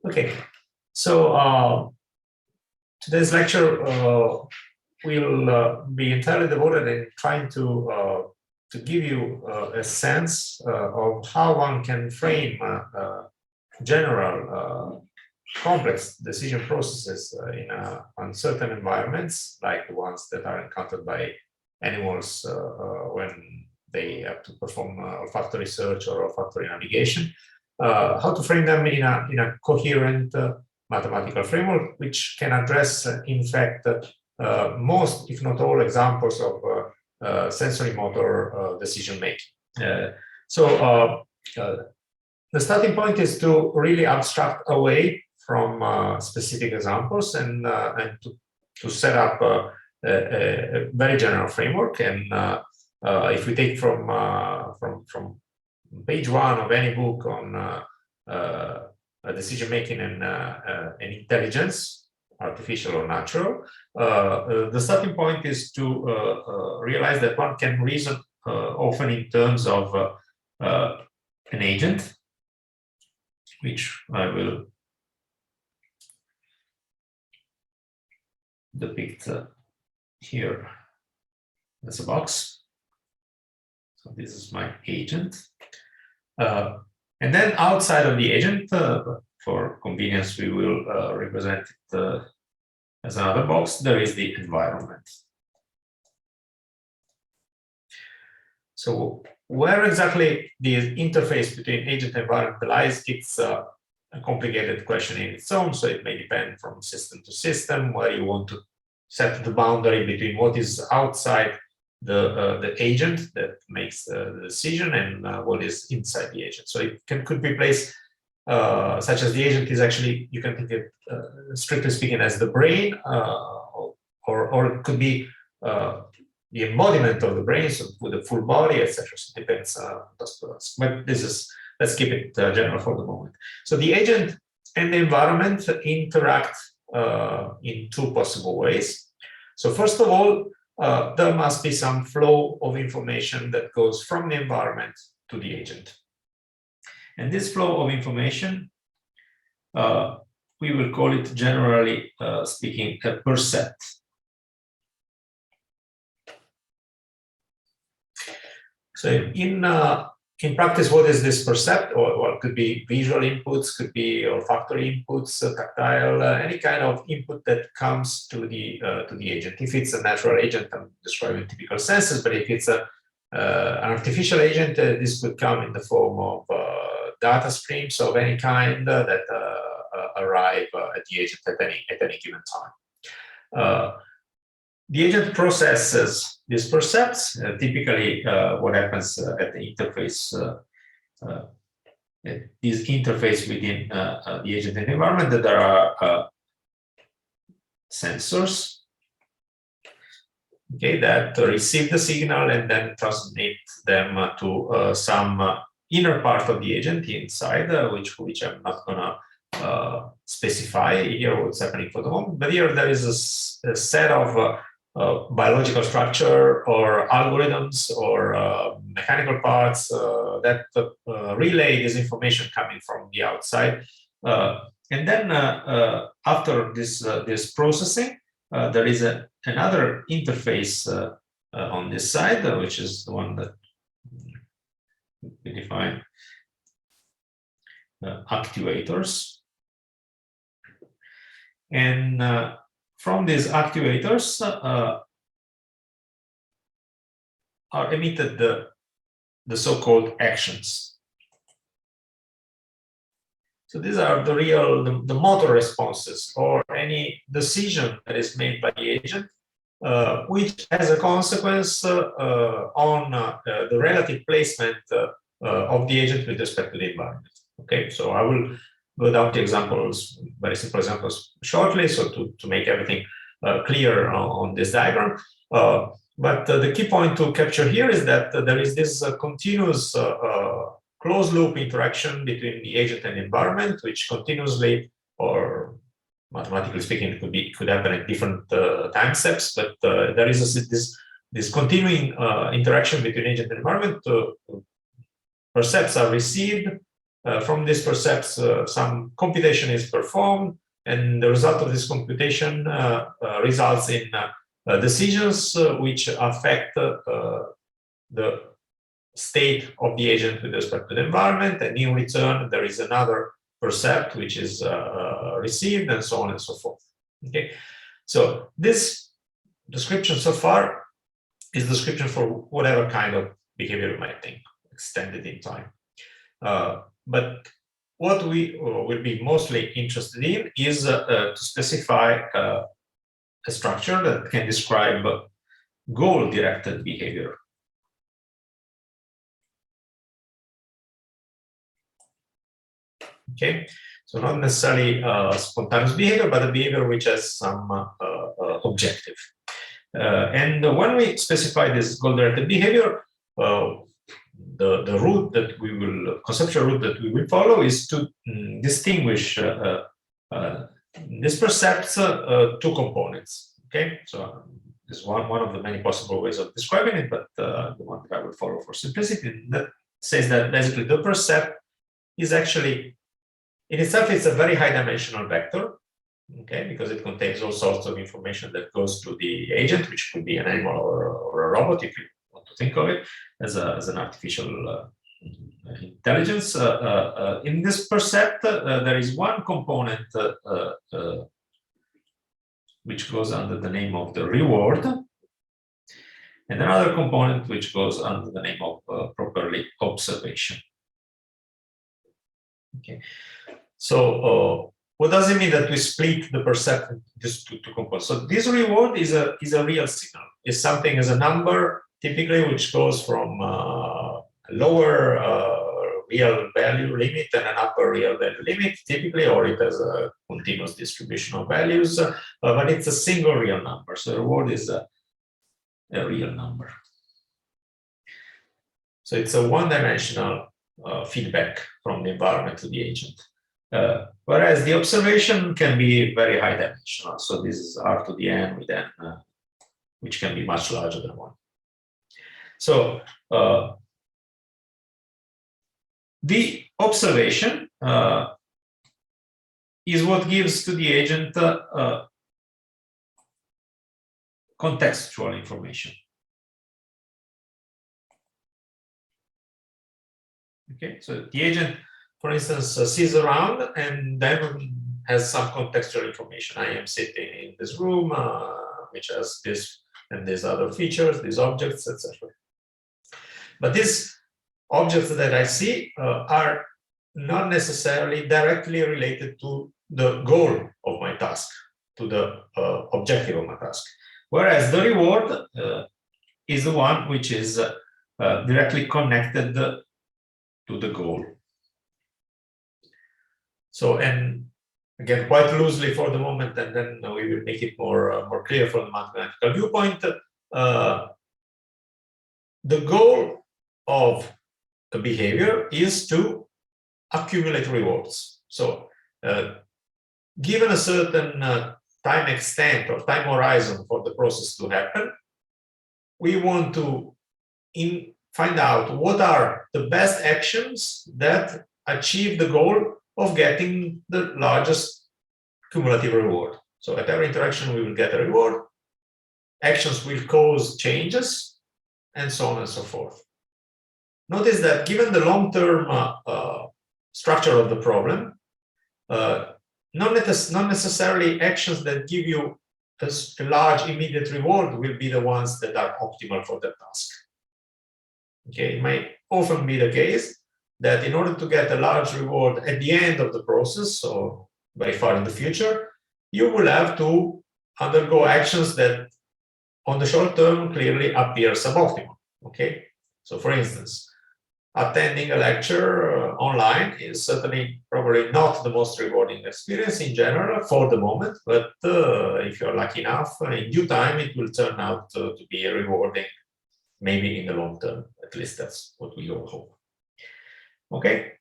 Okay, so today's lecture will be entirely devoted in trying to give you a sense of how one can frame general complex decision processes in uncertain environments, like the ones that are encountered by animals when they have to perform olfactory search or olfactory navigation. How to frame them in a coherent mathematical framework, which can address, in fact, most, if not all, examples of sensory motor decision making. So the starting point is to really abstract away from specific examples and to set up a very general framework. And if we take from page 1 of any book on decision making and intelligence, artificial or natural, the starting point is to realize that one can reason often in terms of an agent, which I will depict here as a box. So this is my agent. And then outside of the agent, for convenience, we will represent it as another box. There is the environment. So where exactly the interface between agent and environment lies, it's a complicated question in its own. So it may depend from system to system, where you want to set the boundary between what is outside the agent that makes the decision and what is inside the agent. So it could be placed such as the agent is actually, you can think it strictly speaking as the brain, or it could be the embodiment of the brain, so with the full body, etc. So it depends. But this is, let's keep it general for the moment. So the agent and the environment interact in two possible ways. So first of all, there must be some flow of information that goes from the environment to the agent. And this flow of information, we will call it, generally speaking, a percept. So in practice, what is this percept? Or it could be visual inputs, could be olfactory inputs, tactile, any kind of input that comes to the agent. If it's a natural agent, I'm describing typical senses, but if it's an artificial agent, this could come in the form of data streams of any kind that arrive at the agent at any given time. The agent processes these percepts. Typically, what happens at the interface, this interface within the agent and environment, that there are sensors, okay, that receive the signal and then transmit them to some inner part of the agent inside, which I'm not gonna specify here what's happening for the moment. But here there is a set of biological structure or algorithms or mechanical parts that relay this information coming from the outside. And then after this processing, there is another interface on this side, which is the one that we define actuators. And from these actuators are emitted the so-called actions. So these are the motor responses, or any decision that is made by the agent, which has a consequence on the relative placement of the agent with respect to the environment. Okay, so I will go down to examples, very simple examples shortly, so to make everything clear on this diagram. But the key point to capture here is that there is this continuous closed loop interaction between the agent and environment, which continuously, or mathematically speaking, it could happen at different time steps, but there is this continuing interaction between agent and environment. Percepts are received, From these percepts, some computation is performed, and the result of this computation results in decisions which affect the state of the agent with respect to the environment, and in return there is another percept which is received, and so on and so forth. Okay, so this description so far is description for whatever kind of behavior you might think, extended in time. But what we will be mostly interested in is to specify a structure that can describe goal-directed behavior. Okay, so not necessarily spontaneous behavior, but a behavior which has some objective. And when we specify this goal-directed behavior, the route that we will, conceptual route that we will follow is to distinguish this percepts two components. Okay, so this is one of the many possible ways of describing it, but the one that I will follow for simplicity, that says that basically the percept is actually, in itself, it's a very high-dimensional vector, okay, because it contains all sorts of information that goes to the agent, which could be an animal or a robot, if you want to think of it as an artificial intelligence. In this percept, there is one component which goes under the name of the reward, and another component which goes under the name of properly observation. Okay, so what does it mean that we split the percept into these two components? So this reward is a real signal. It's something as a number, typically, which goes from a lower real value limit and an upper real value limit, typically, or it has a continuous distribution of values, but it's a single real number. So the reward is a real number. So it's a one-dimensional feedback from the environment to the agent. Whereas the observation can be very high dimensional. So this is R to the n with n, which can be much larger than 1. So the observation is what gives to the agent contextual information. Okay, so the agent, for instance, sees around and then has some contextual information. I am sitting in this room, which has this and these other features, these objects, etc. But these objects that I see are not necessarily directly related to the goal of my task, to the objective of my task. Whereas the reward is the one which is directly connected to the goal. So, and again, quite loosely for the moment, and then we will make it more clear from the mathematical viewpoint. The goal of the behavior is to accumulate rewards. So, given a certain time extent or time horizon for the process to happen, we want to find out what are the best actions that achieve the goal of getting the largest cumulative reward. So at every interaction, we will get a reward. Actions will cause changes, and so on and so forth. Notice that given the long-term structure of the problem, not necessarily actions that give you a large immediate reward will be the ones that are optimal for the task. Okay, it might often be the case that in order to get a large reward at the end of the process, or very far in the future, you will have to undergo actions that on the short term clearly appear suboptimal. Okay, so for instance, attending a lecture online is certainly probably not the most rewarding experience in general for the moment, but if you're lucky enough, in due time it will turn out to be rewarding, maybe in the long term. At least that's what we all hope. Okay,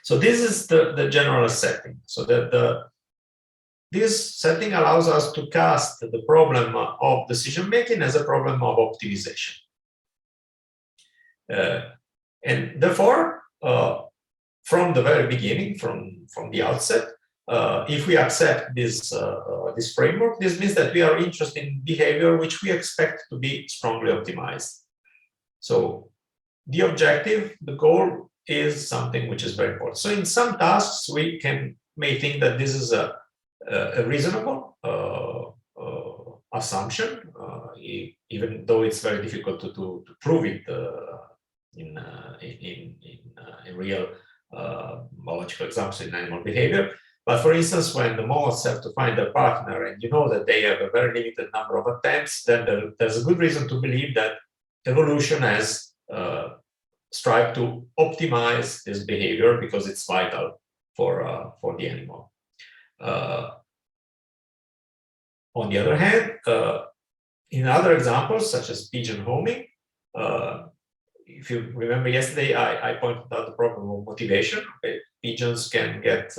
so this is the general setting. So that this setting allows us to cast the problem of decision making as a problem of optimization. And therefore, from the very beginning, from the outset, if we accept this this framework, this means that we are interested in behavior which we expect to be strongly optimized. So the objective, the goal, is something which is very important. So in some tasks, we may think that this is a reasonable assumption, even though it's very difficult to prove it in real biological examples in animal behavior. But for instance, when the moths have to find a partner and you know that they have a very limited number of attempts, then there's a good reason to believe that evolution has strived to optimize this behavior because it's vital for the animal. On the other hand, in other examples, such as pigeon homing, if you remember yesterday, I pointed out the problem of motivation. Okay? Pigeons can get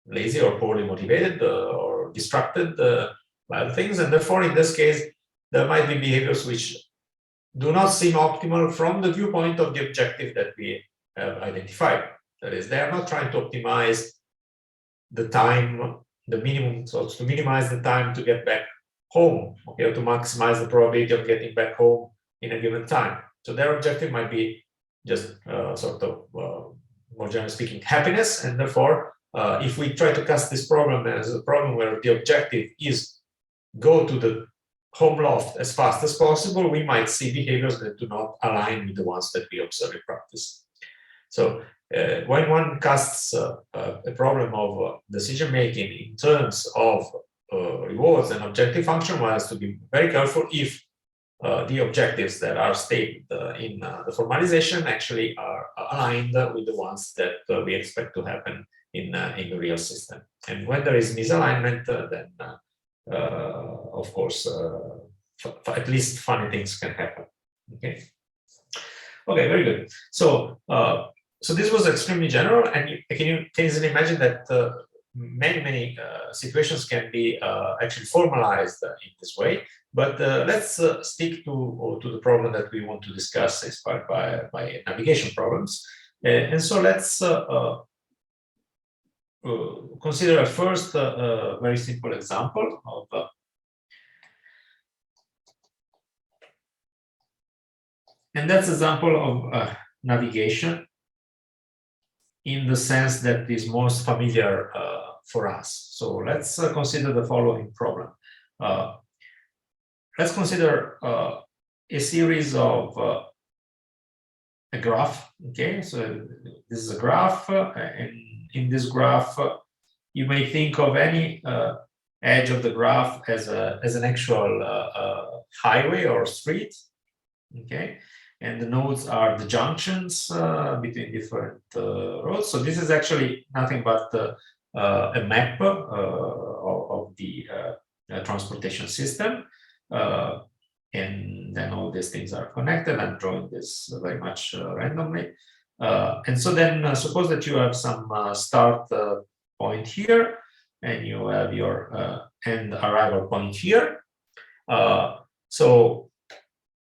lazy or poorly motivated or distracted by other things, and therefore, in this case, there might be behaviors which do not seem optimal from the viewpoint of the objective that we have identified. That is, they are not trying to optimize the time, the minimum, so to minimize the time to get back home, okay, or to maximize the probability of getting back home in a given time. So their objective might be just sort of, more generally speaking, happiness, and therefore, if we try to cast this problem as a problem where the objective is go to the home loft as fast as possible, we might see behaviors that do not align with the ones that we observe in practice. So when one casts a problem of decision-making in terms of rewards and objective function, one has to be very careful if the objectives that are stated in the formalization actually are aligned with the ones that we expect to happen in the real system. And when there is misalignment, then of course, at least funny things can happen. Okay. Okay, very good. So, so this was extremely general, and can you easily imagine that many situations can be actually formalized in this way. But let's stick to the problem that we want to discuss inspired by navigation problems. And so let's consider a first very simple example of and that's an example of navigation in the sense that is most familiar for us. So let's consider the following problem. Let's consider a series of a graph. Okay, so this is a graph, and in this graph, you may think of any edge of the graph as an actual highway or street. Okay, and the nodes are the junctions between different roads. So this is actually nothing but a map of the transportation system. And then all these things are connected. I'm drawing this very much randomly. And so then suppose that you have some start point here, and you have your end arrival point here. So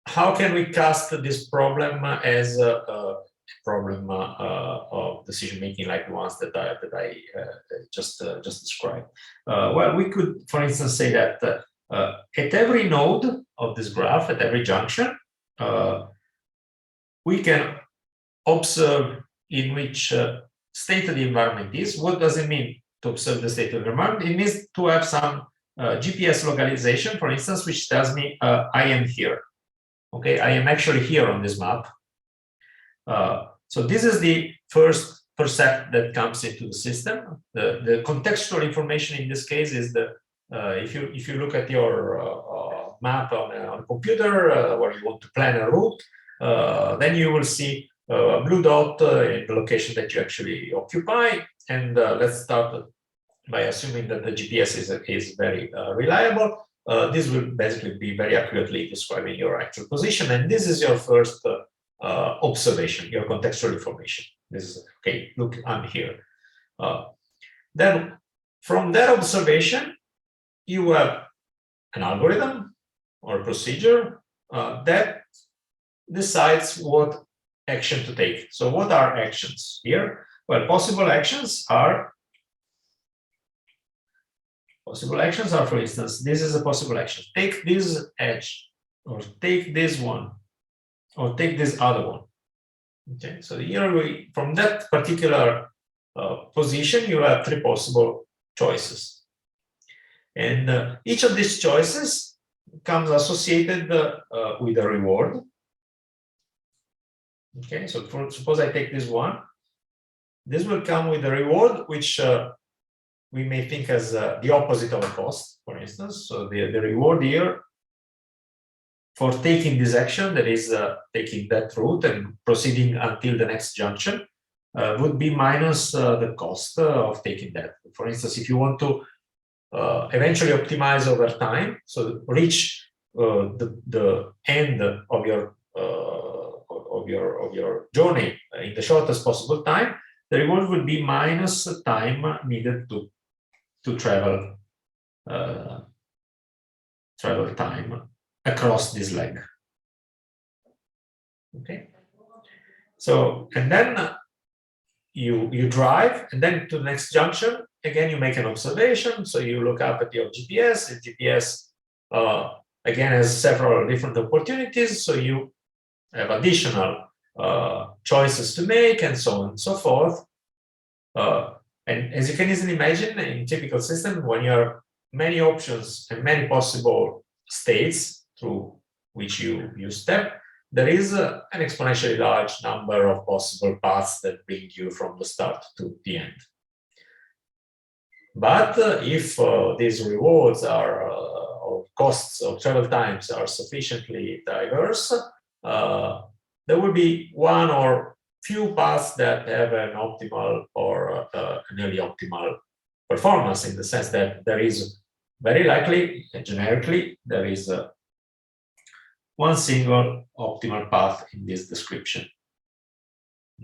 how can we cast this problem as a problem of decision making like the ones that I just described? Well, we could, for instance, say that at every node of this graph, at every junction, we can observe in which state of the environment is. What does it mean to observe the state of the environment? It means to have some GPS localization, for instance, which tells me I am here. Okay, I am actually here on this map. So this is the first percept that comes into the system. The contextual information in this case is the if you look at your map on a computer where you want to plan a route, then you will see a blue dot in the location that you actually occupy. And let's start by assuming that the GPS is very reliable. This will basically be very accurately describing your actual position. And this is your first observation, your contextual information. This is, okay, look, I'm here. Then from that observation, you have an algorithm or a procedure that decides what action to take. So what are actions here? Well, possible actions are, for instance, this is a possible action. Take this edge, or take this one, or take this other one. Okay, so here from that particular position, you have three possible choices. And each of these choices comes associated with a reward. Okay, so suppose I take this one. This will come with a reward, which we may think as the opposite of a cost, for instance. So the reward here for taking this action, that is taking that route and proceeding until the next junction, would be minus the cost of taking that. For instance, if you want to eventually optimize over time, so reach the end of your journey in the shortest possible time, the reward will be minus the time needed to travel time across this leg. Okay, so and then you drive, and then to the next junction again you make an observation. So you look up at your GPS, and GPS again has several different opportunities, so you have additional choices to make, and so on and so forth. And as you can easily imagine, in typical system, when you have many options and many possible states through which you step, there is an exponentially large number of possible paths that bring you from the start to the end. But if these rewards are, or costs or travel times are sufficiently diverse, there will be one or few paths that have an optimal or nearly optimal performance, in the sense that there is very likely, generically, there is one single optimal path in this description.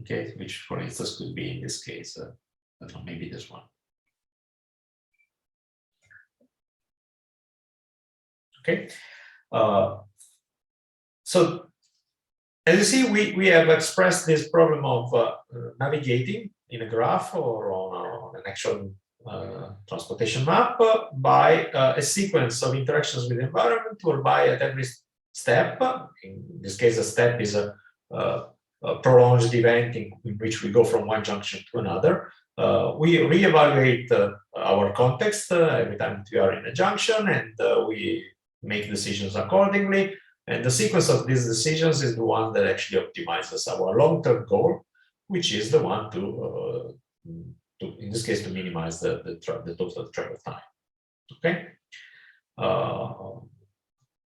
Okay, which for instance could be in this case, I don't know, maybe this one. Okay, so as you see, we have expressed this problem of navigating in a graph or on an actual transportation map by a sequence of interactions with the environment, whereby at every step, in this case a step is a prolonged event in which we go from one junction to another, we reevaluate our context every time we are in a junction, and we make decisions accordingly. And the sequence of these decisions is the one that actually optimizes our long-term goal, which is the one to in this case, to minimize the total travel time. Okay.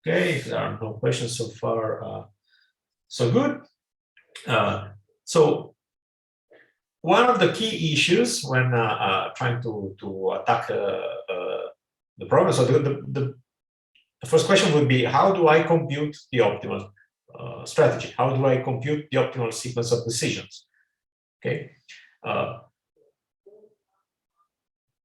Okay, if there are no questions so far, so good. So one of the key issues when trying to attack the problem, so the first question would be, how do I compute the optimal strategy? How do I compute the optimal sequence of decisions? Okay.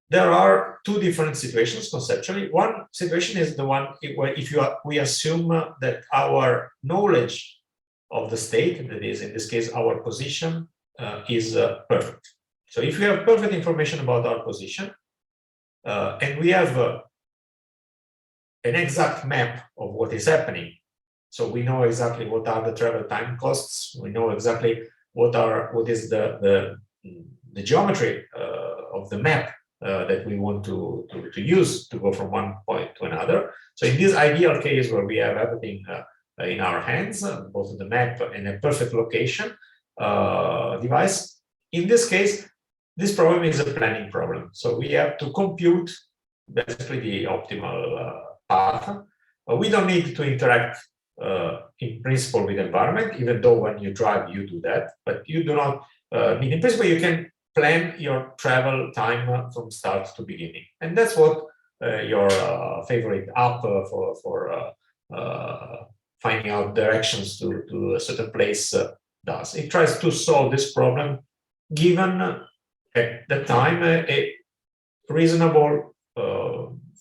There are two different situations conceptually. One situation is the one where we assume that our knowledge of the state, that is in this case our position, is perfect. So if we have perfect information about our position, and we have an exact map of what is happening, so we know exactly what are the travel time costs, we know exactly what is the geometry of the map that we want to use to go from one point to another. So in this ideal case where we have everything in our hands, both the map and a perfect location device, in this case, this problem is a planning problem. So we have to compute basically the optimal path. We don't need to interact in principle with the environment, even though when you drive, you do that, but you do not need, in principle, you can plan your travel time from start to beginning. And that's what your favorite app for finding out directions to a certain place does. It tries to solve this problem given at the time a reasonable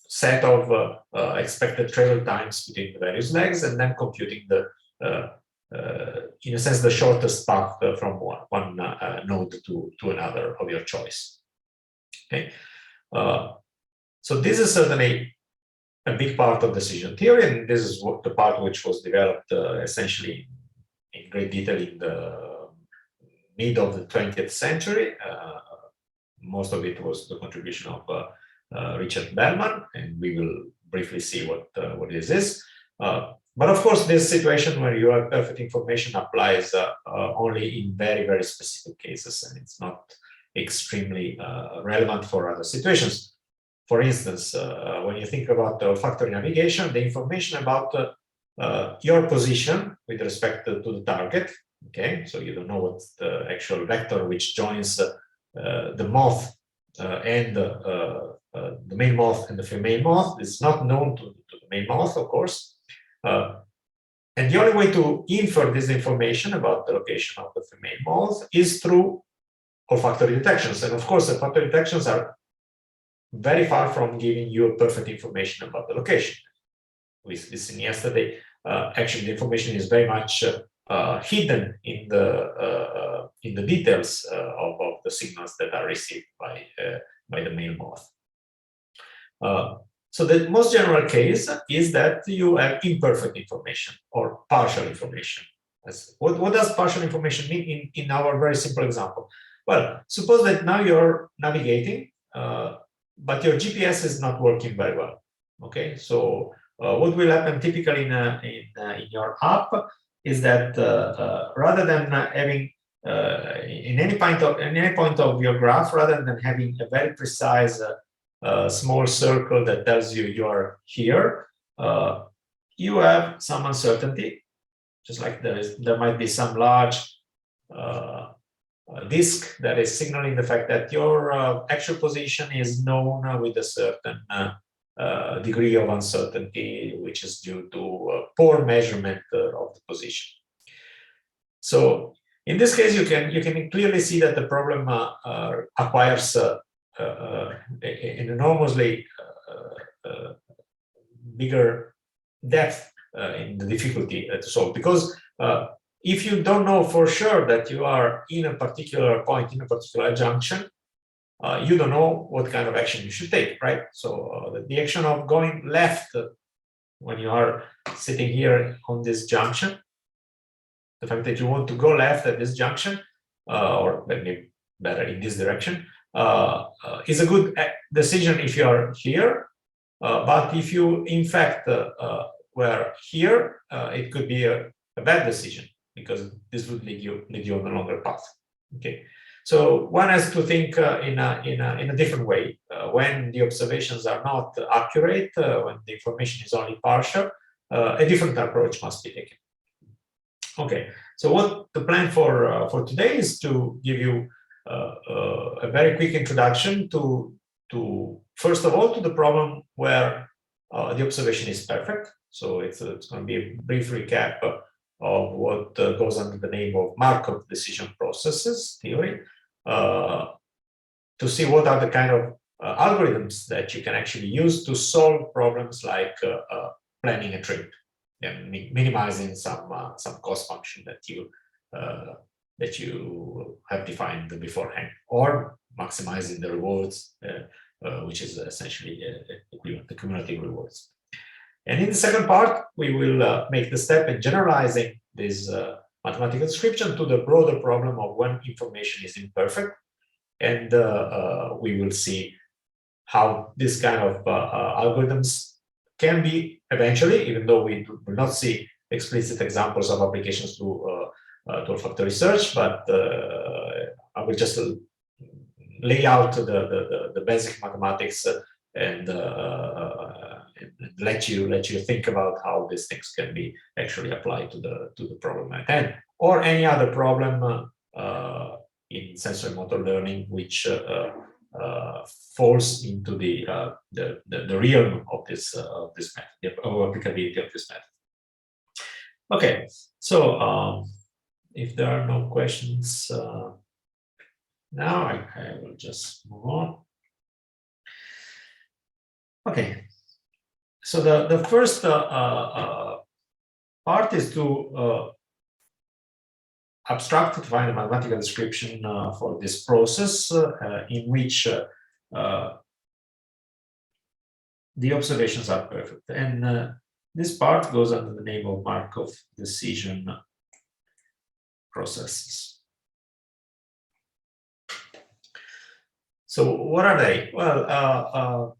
set of expected travel times between the various legs, and then computing the in a sense, the shortest path from one node to another of your choice. Okay, so this is certainly a big part of decision theory, and this is what the part which was developed essentially in great detail in the mid of the 20th century. Most of it was the contribution of Richard Bellman, and we will briefly see what this is. But of course, this situation where you have perfect information applies only in very, very specific cases, and it's not extremely relevant for other situations. For instance, when you think about olfactory navigation, the information about your position with respect to the target, okay, so you don't know what's the actual vector which joins the moth and the male moth and the female moth. It's not known to the male moth, of course. And the only way to infer this information about the location of the female moth is through olfactory detections. And of course, olfactory detections are very far from giving you perfect information about the location. We seen yesterday, actually the information is very much hidden in the details of the signals that are received by the male moth. So the most general case is that you have imperfect information or partial information. What does partial information mean in our very simple example? Well, suppose that now you're navigating, but your GPS is not working very well. Okay, so what will happen typically in your app is that rather than having in any point of your graph, rather than having a very precise small circle that tells you you're here, you have some uncertainty, just like there might be some large disk that is signaling the fact that your actual position is known with a certain degree of uncertainty, which is due to poor measurement of the position. So in this case, you can clearly see that the problem acquires an enormously bigger depth in the difficulty to solve, because if you don't know for sure that you are in a particular point, in a particular junction, you don't know what kind of action you should take, right? So the action of going left when you are sitting here on this junction, the fact that you want to go left at this junction, or maybe better in this direction, is a good decision if you are here. But if you, in fact, were here, it could be a bad decision, because this would lead you on a longer path. Okay, so one has to think in a different way. When the observations are not accurate, when the information is only partial, a different approach must be taken. Okay, so what the plan for today is to give you a very quick introduction to first of all to the problem where the observation is perfect. So it's going to be a brief recap of what goes under the name of Markov decision processes theory, to see what are the kind of algorithms that you can actually use to solve problems like planning a trip and minimizing some cost function that you have defined beforehand, or maximizing the rewards, which is essentially the cumulative rewards. And in the second part, we will make the step in generalizing this mathematical description to the broader problem of when information is imperfect. And we will see how this kind of algorithms can be eventually, even though we will not see explicit examples of applications to olfactory research, but I will just lay out the basic mathematics and let you think about how these things can be actually applied to the problem at hand, or any other problem in sensory motor learning which falls into the realm of this method, of applicability of this method. Okay, so if there are no questions now, I will just move on. Okay, so the first part is to abstract to find a mathematical description for this process in which the observations are perfect. And this part goes under the name of Markov decision processes. So what are they? Well,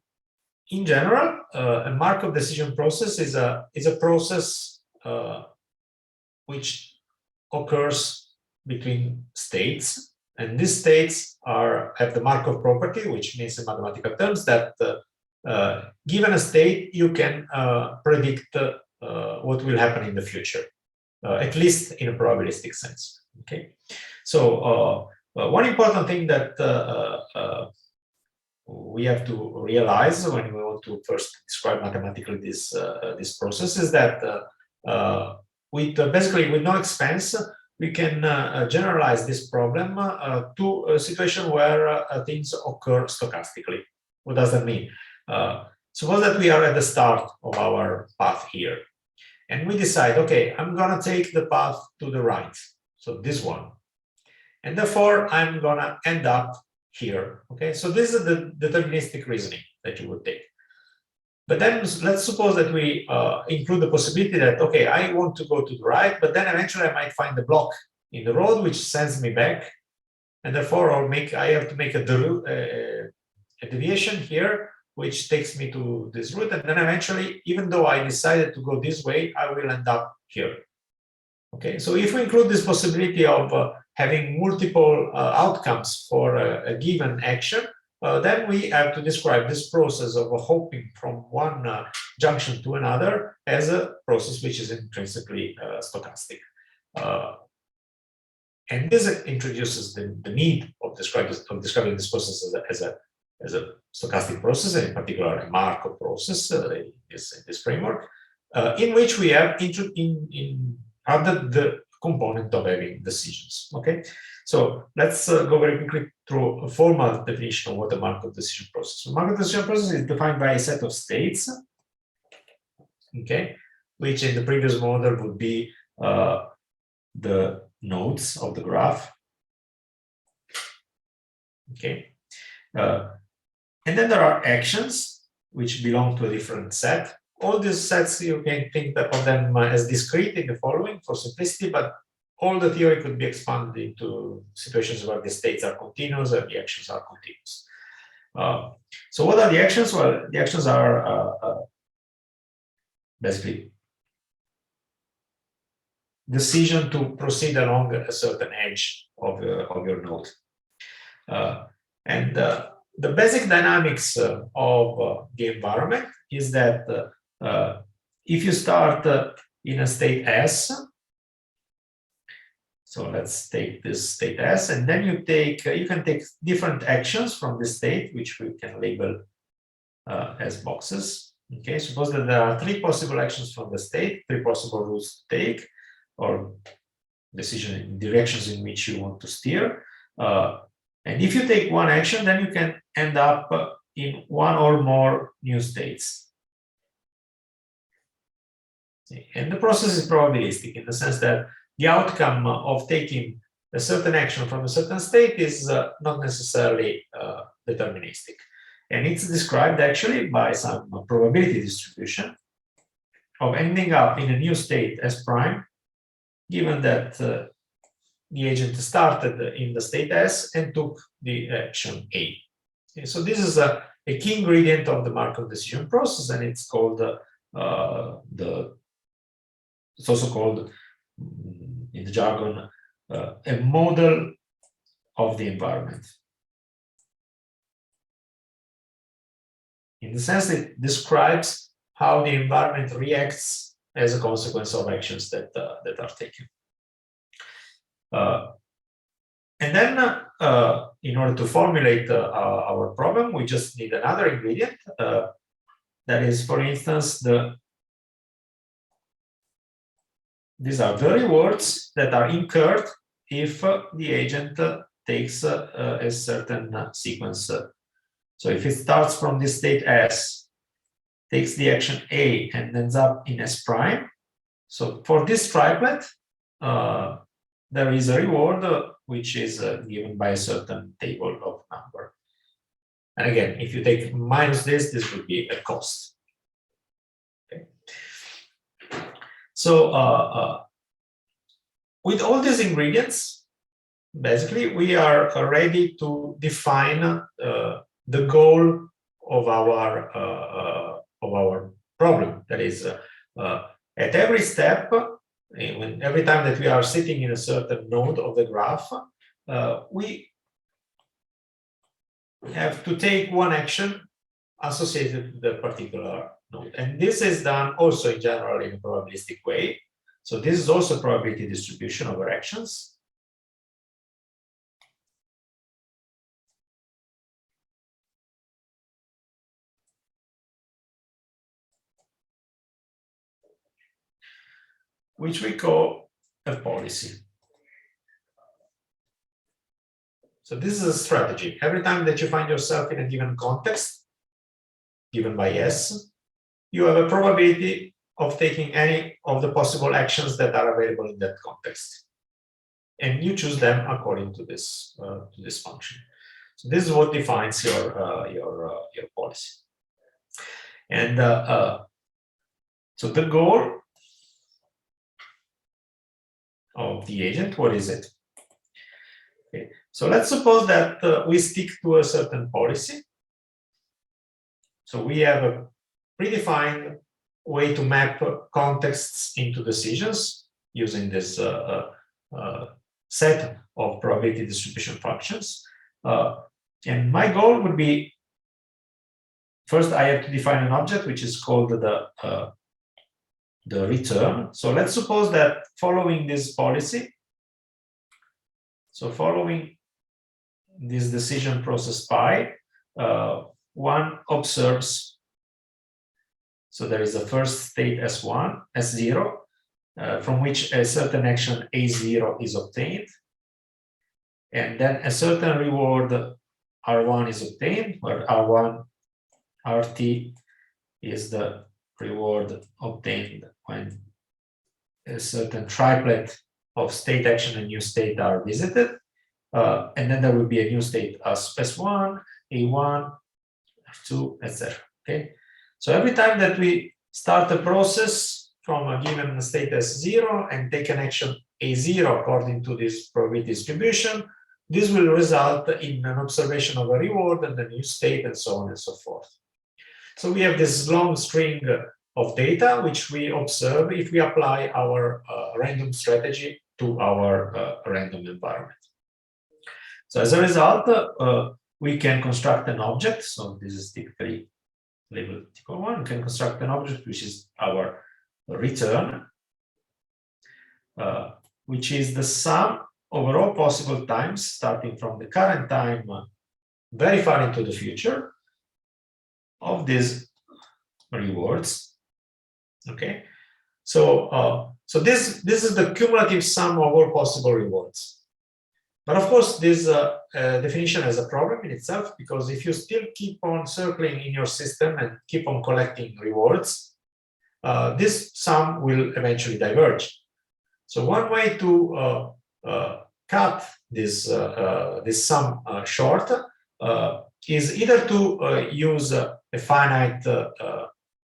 in general, a Markov decision process is a process which occurs between states, and these states have the Markov property, which means in mathematical terms that given a state, you can predict what will happen in the future, at least in a probabilistic sense. Okay, so one important thing that we have to realize when we want to first describe mathematically this process is that basically with no expense, we can generalize this problem to a situation where things occur stochastically. What does that mean? Suppose that we are at the start of our path here, and we decide, okay, I'm gonna take the path to the right, so this one, and therefore I'm gonna end up here. Okay, so this is the deterministic reasoning that you would take. But then let's suppose that we include the possibility that, okay, I want to go to the right, but then eventually I might find a block in the road which sends me back, and therefore I have to make a deviation here which takes me to this route, and then eventually, even though I decided to go this way, I will end up here. Okay, so if we include this possibility of having multiple outcomes for a given action, then we have to describe this process of hopping from one junction to another as a process which is intrinsically stochastic. And this introduces the need of describing this process as a stochastic process, and in particular a Markov process in this framework, in which we have added the component of having decisions. Okay, so let's go very quickly through a formal definition of what a Markov decision process is. A Markov decision process is defined by a set of states, okay, which in the previous model would be the nodes of the graph. Okay, and then there are actions which belong to a different set. All these sets, you can think of them as discrete in the following for simplicity, but all the theory could be expanded into situations where the states are continuous and the actions are continuous. So what are the actions? Well, the actions are basically decision to proceed along a certain edge of your node. And the basic dynamics of the environment is that if you start in a state S, so let's take this state S, and then you can take different actions from this state, which we can label as boxes. Okay, suppose that there are 3 possible actions from the state, 3 possible routes to take, or directions in which you want to steer. And if you take one action, then you can end up in one or more new states. And the process is probabilistic in the sense that the outcome of taking a certain action from a certain state is not necessarily deterministic. And it's described actually by some probability distribution of ending up in a new state S prime, given that the agent started in the state S and took the action A. Okay, so this is a key ingredient of the Markov decision process, and it's called it's also called in the jargon a model of the environment. In the sense it describes how the environment reacts as a consequence of actions that are taken. And then, in order to formulate our problem, we just need another ingredient. That is, for instance, these are very words that are incurred if the agent takes a certain sequence. So if it starts from this state S, takes the action A, and ends up in S prime. So for this triplet, there is a reward which is given by a certain table of number. And again, if you take minus this would be a cost. Okay. So with all these ingredients, basically we are ready to define the goal of our problem. That is, at every step, every time that we are sitting in a certain node of the graph, we have to take one action associated with the particular node. And this is done also in general in a probabilistic way. So this is also probability distribution over actions. Which we call a policy. So this is a strategy. Every time that you find yourself in a given context, given by S, you have a probability of taking any of the possible actions that are available in that context. And you choose them according to this function. So this is what defines your policy. And so the goal of the agent, what is it? Okay. So let's suppose that we stick to a certain policy. So we have a predefined way to map contexts into decisions using this set of probability distribution functions. And my goal would be, first I have to define an object which is called the return. So let's suppose that following this policy, so following this decision process pi, one observes, so there is a first state S1, S0, from which a certain action A0 is obtained. And then a certain reward R1 is obtained, where R1, RT is the reward obtained when a certain triplet of state action and new state are visited. And then there will be a new state as S1, A1, F2, etc. Okay. So every time that we start a process from a given state S0 and take an action A0 according to this probability distribution, this will result in an observation of a reward and a new state and so on and so forth. So we have this long string of data which we observe if we apply our random strategy to our random environment. So as a result, we can construct an object. So this is typically labeled equal 1. We can construct an object which is our return, which is the sum over all possible times starting from the current time very far into the future of these rewards. Okay, so this is the cumulative sum of all possible rewards. But of course, this definition has a problem in itself, because if you still keep on circling in your system and keep on collecting rewards, this sum will eventually diverge. So one way to cut this this sum short is either to use a finite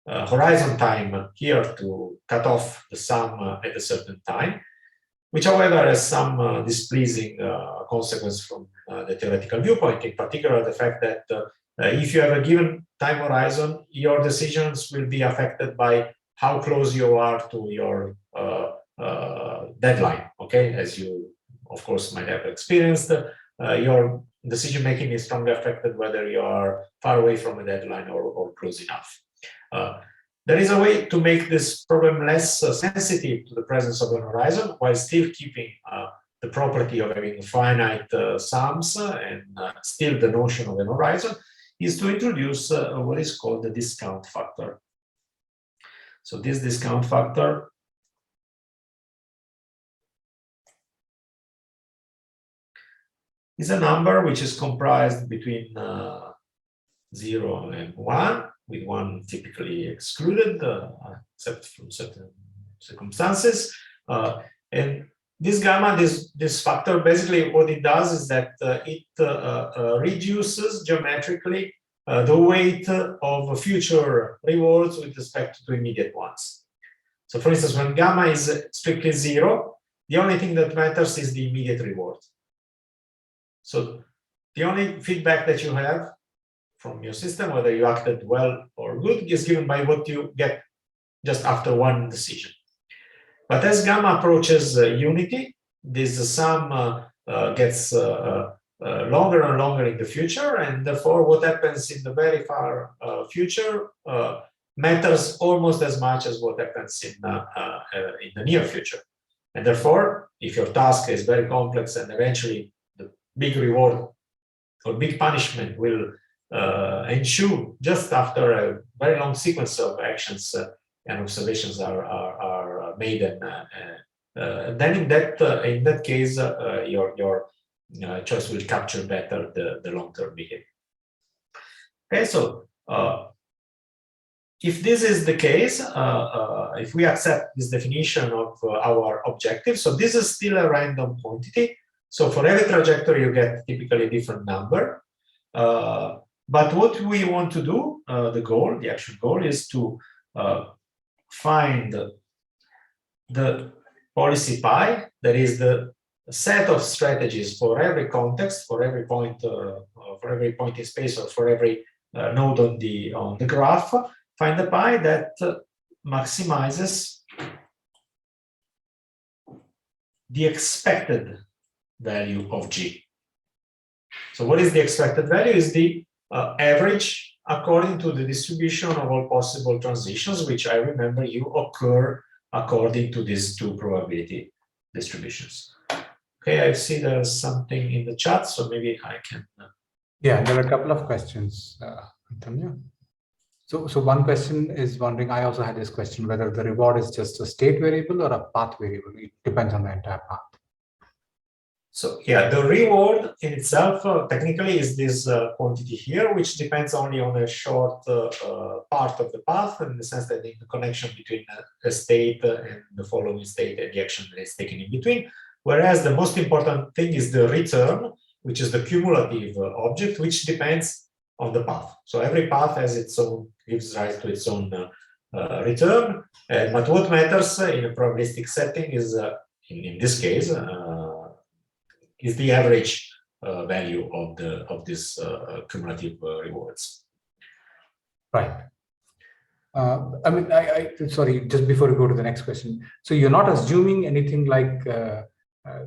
horizon time here to cut off the sum at a certain time, which however has some displeasing consequence from the theoretical viewpoint, in particular the fact that if you have a given time horizon, your decisions will be affected by how close you are to your deadline. Okay, as you of course might have experienced, your decision making is strongly affected whether you are far away from a deadline or close enough. There is a way to make this problem less sensitive to the presence of an horizon while still keeping the property of having finite sums and still the notion of an horizon, is to introduce what is called the discount factor. So this discount factor is a number which is comprised between 0 and 1, with 1 typically excluded, except from certain circumstances. And this gamma, this factor, basically what it does is that it reduces geometrically the weight of future rewards with respect to immediate ones. So for instance, when gamma is strictly 0, the only thing that matters is the immediate reward. So the only feedback that you have from your system, whether you acted well or good, is given by what you get just after one decision. But as gamma approaches unity, this sum gets longer and longer in the future, and therefore what happens in the very far future matters almost as much as what happens in the near future. And therefore, if your task is very complex and eventually the big reward or big punishment will ensue just after a very long sequence of actions and observations are made, and then in that case, your choice will capture better the long-term behavior. Okay, so if this is the case, if we accept this definition of our objective, so this is still a random quantity. So for every trajectory, you get typically a different number. But what we want to do, the actual goal, is to find the policy pi, that is the set of strategies for every context, for every point in space, or for every node on the graph. Find the pi that maximizes the expected value of G. So what is the expected value? Is the average according to the distribution of all possible transitions, which I remember you occur according to these two probability distributions. Okay, I see there's something in the chat, so maybe I can. Yeah, there are a couple of questions, Antonio. So one question is wondering, I also had this question, whether the reward is just a state variable or a path variable. It depends on the entire path. So yeah, the reward in itself technically is this quantity here, which depends only on a short part of the path, in the sense that the connection between a state and the following state and the action that is taken in between. Whereas the most important thing is the return, which is the cumulative object, which depends on the path. So every path has its own, gives rise to its own return. But what matters in a probabilistic setting is, in this case, is the average value of this cumulative rewards. Right. I mean, sorry, just before we go to the next question. So you're not assuming anything like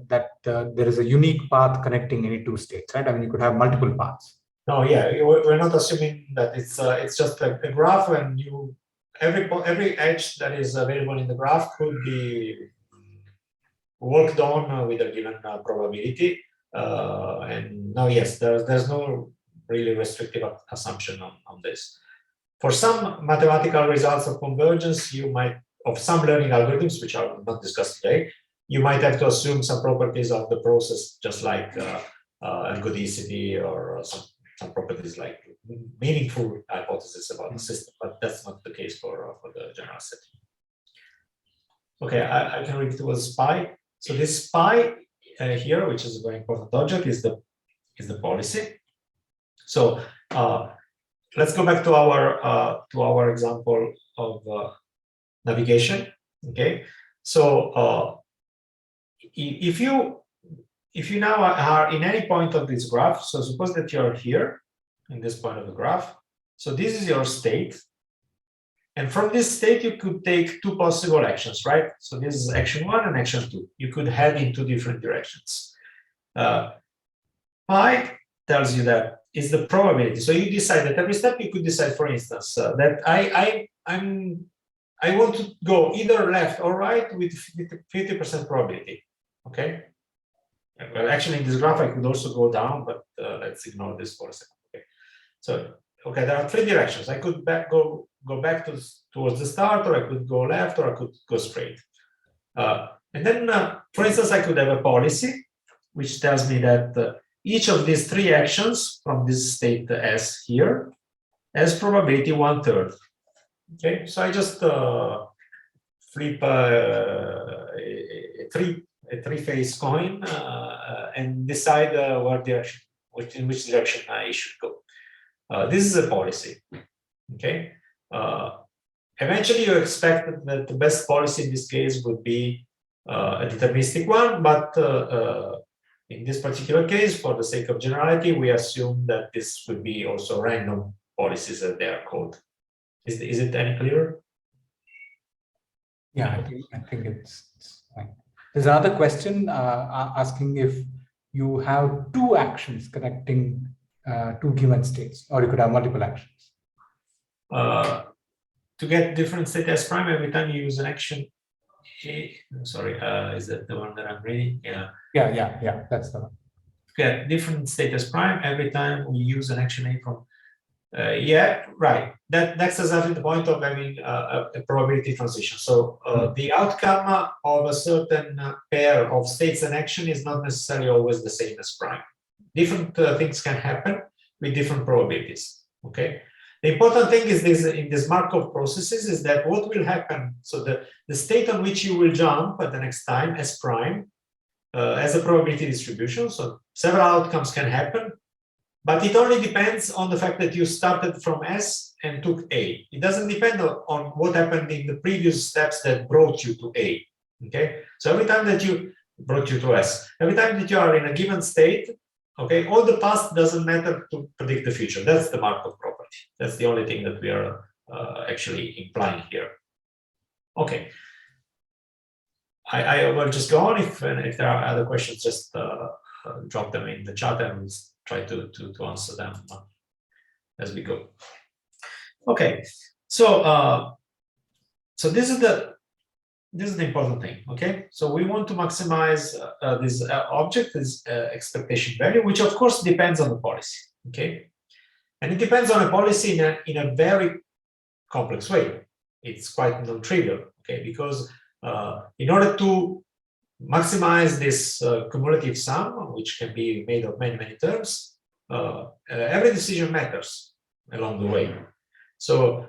that there is a unique path connecting any two states, right? I mean, you could have multiple paths. No, yeah, we're not assuming that it's just a graph, and every edge that is available in the graph could be worked on with a given probability. And now, yes, there's no really restrictive assumption on this. For some mathematical results of convergence, you might, of some learning algorithms, which are not discussed today, you might have to assume some properties of the process, just like ergodicity or some properties like meaningful hypotheses about the system, but that's not the case for the general setting. Okay, I can read it was pi. So this pi here, which is a very important object, is the policy. So let's go back to our example of navigation. Okay, so if you now are in any point of this graph, so suppose that you're here in this point of the graph. So this is your state. And from this state, you could take two possible actions, right? So this is action 1 and action 2. You could head in two different directions. Pi tells you that is the probability. So you decide at every step, you could decide, for instance, that I want to go either left or right with 50% probability. Okay. Well, actually, in this graph, I could also go down, but let's ignore this for a second. Okay. So, okay, there are three directions. I could go back towards the start, or I could go left, or I could go straight. And then, for instance, I could have a policy which tells me that each of these three actions from this state S here has probability 1/3. Okay, so I just flip a three-phase coin and decide where direction, in which direction I should go. This is a policy. Okay. Eventually, you expect that the best policy in this case would be a deterministic one, but in this particular case, for the sake of generality, we assume that this would be also random policies, as they are called. Is it any clearer? Yeah, I think it's fine. There's another question asking if you have two actions connecting two given states, or you could have multiple actions. To get different state S prime every time you use an action. Sorry, is that the one that I'm reading? Yeah. Yeah, that's the one. Get different state S prime every time we use an action A from. Yeah, right. That's exactly the point of having a probability transition. So the outcome of a certain pair of states and action is not necessarily always the same as prime. Different things can happen with different probabilities. Okay. The important thing is this in this Markov processes is that what will happen. So the state on which you will jump at the next time S prime as a probability distribution. So several outcomes can happen. But it only depends on the fact that you started from S and took A. It doesn't depend on what happened in the previous steps that brought you to A. Okay, so every time that you brought you to S, every time that you are in a given state, okay, all the past doesn't matter to predict the future. That's the Markov property. That's the only thing that we are actually implying here. Okay, I will just go on. If there are other questions, just drop them in the chat and we'll try to answer them as we go. Okay, so so this is the important thing. Okay, so we want to maximize this object, this expectation value, which of course depends on the policy. Okay, and it depends on a policy in a very complex way. It's quite non-trivial. Okay, because in order to maximize this cumulative sum, which can be made of many terms, every decision matters along the way. So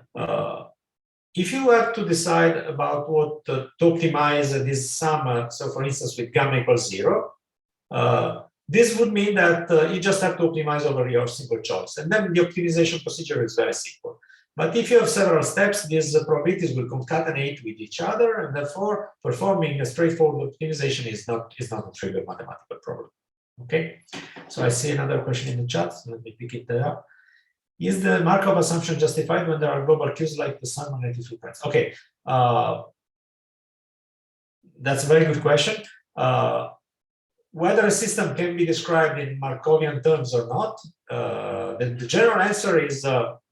if you have to decide about what to optimize this sum, so for instance with gamma equals 0, this would mean that you just have to optimize over your single choice, and then the optimization procedure is very simple. But if you have several steps, these probabilities will concatenate with each other, and therefore performing a straightforward optimization is not a trivial mathematical problem. Okay, so I see another question in the chat, so let me pick it up. Is the Markov assumption justified when there are global Qs like the sun magnetic field primes? Okay, that's a very good question. Whether a system can be described in Markovian terms or not, the general answer is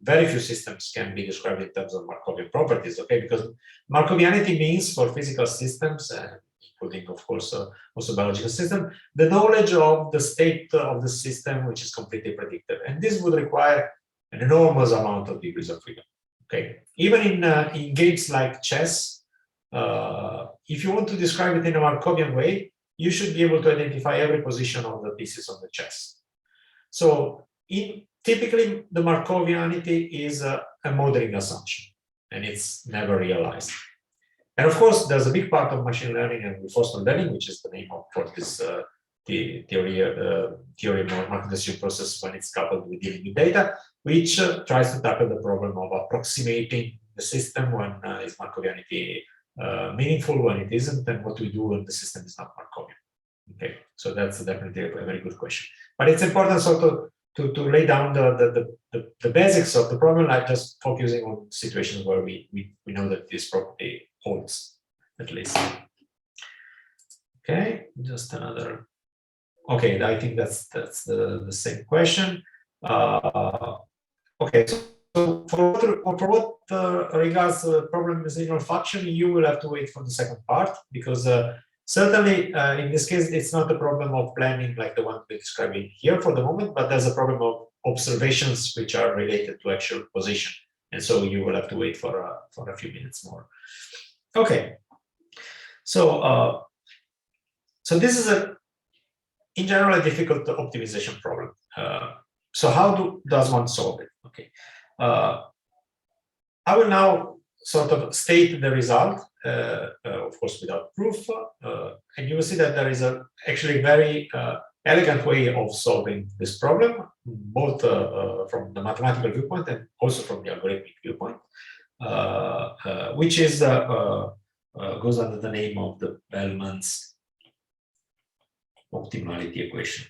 very few systems can be described in terms of Markovian properties, okay? Because Markovianity means for physical systems, including, of course, also biological systems, the knowledge of the state of the system, which is completely predictive. And this would require an enormous amount of degrees of freedom, okay? Even in games like chess, if you want to describe it in a Markovian way, you should be able to identify every position of the pieces of the chess. So typically, the Markovianity is a modeling assumption, and it's never realized. And of course, there's a big part of machine learning and reinforcement learning, which is the name for this theory of Markov decision process when it's coupled with dealing with data, which tries to tackle the problem of approximating the system when is Markovianity meaningful, when it isn't, and what we do when the system is not Markovian. Okay, so that's definitely a very good question. But it's important also to lay down the basics of the problem, like just focusing on situations where we know that this property holds, at least. Okay, just another. Okay, I think that's the same question. Okay, so for what regards the problem residual function, you will have to wait for the second part, because certainly in this case it's not a problem of planning like the one we're describing here for the moment, but there's a problem of observations which are related to actual position, and so you will have to wait for a few minutes more. Okay, so so this is in general a difficult optimization problem. So how does one solve it? Okay. I will now sort of state the result, of course, without proof. And you will see that there is a actually very elegant way of solving this problem, both from the mathematical viewpoint and also from the algorithmic viewpoint, which is goes under the name of the Bellman's optimality equation.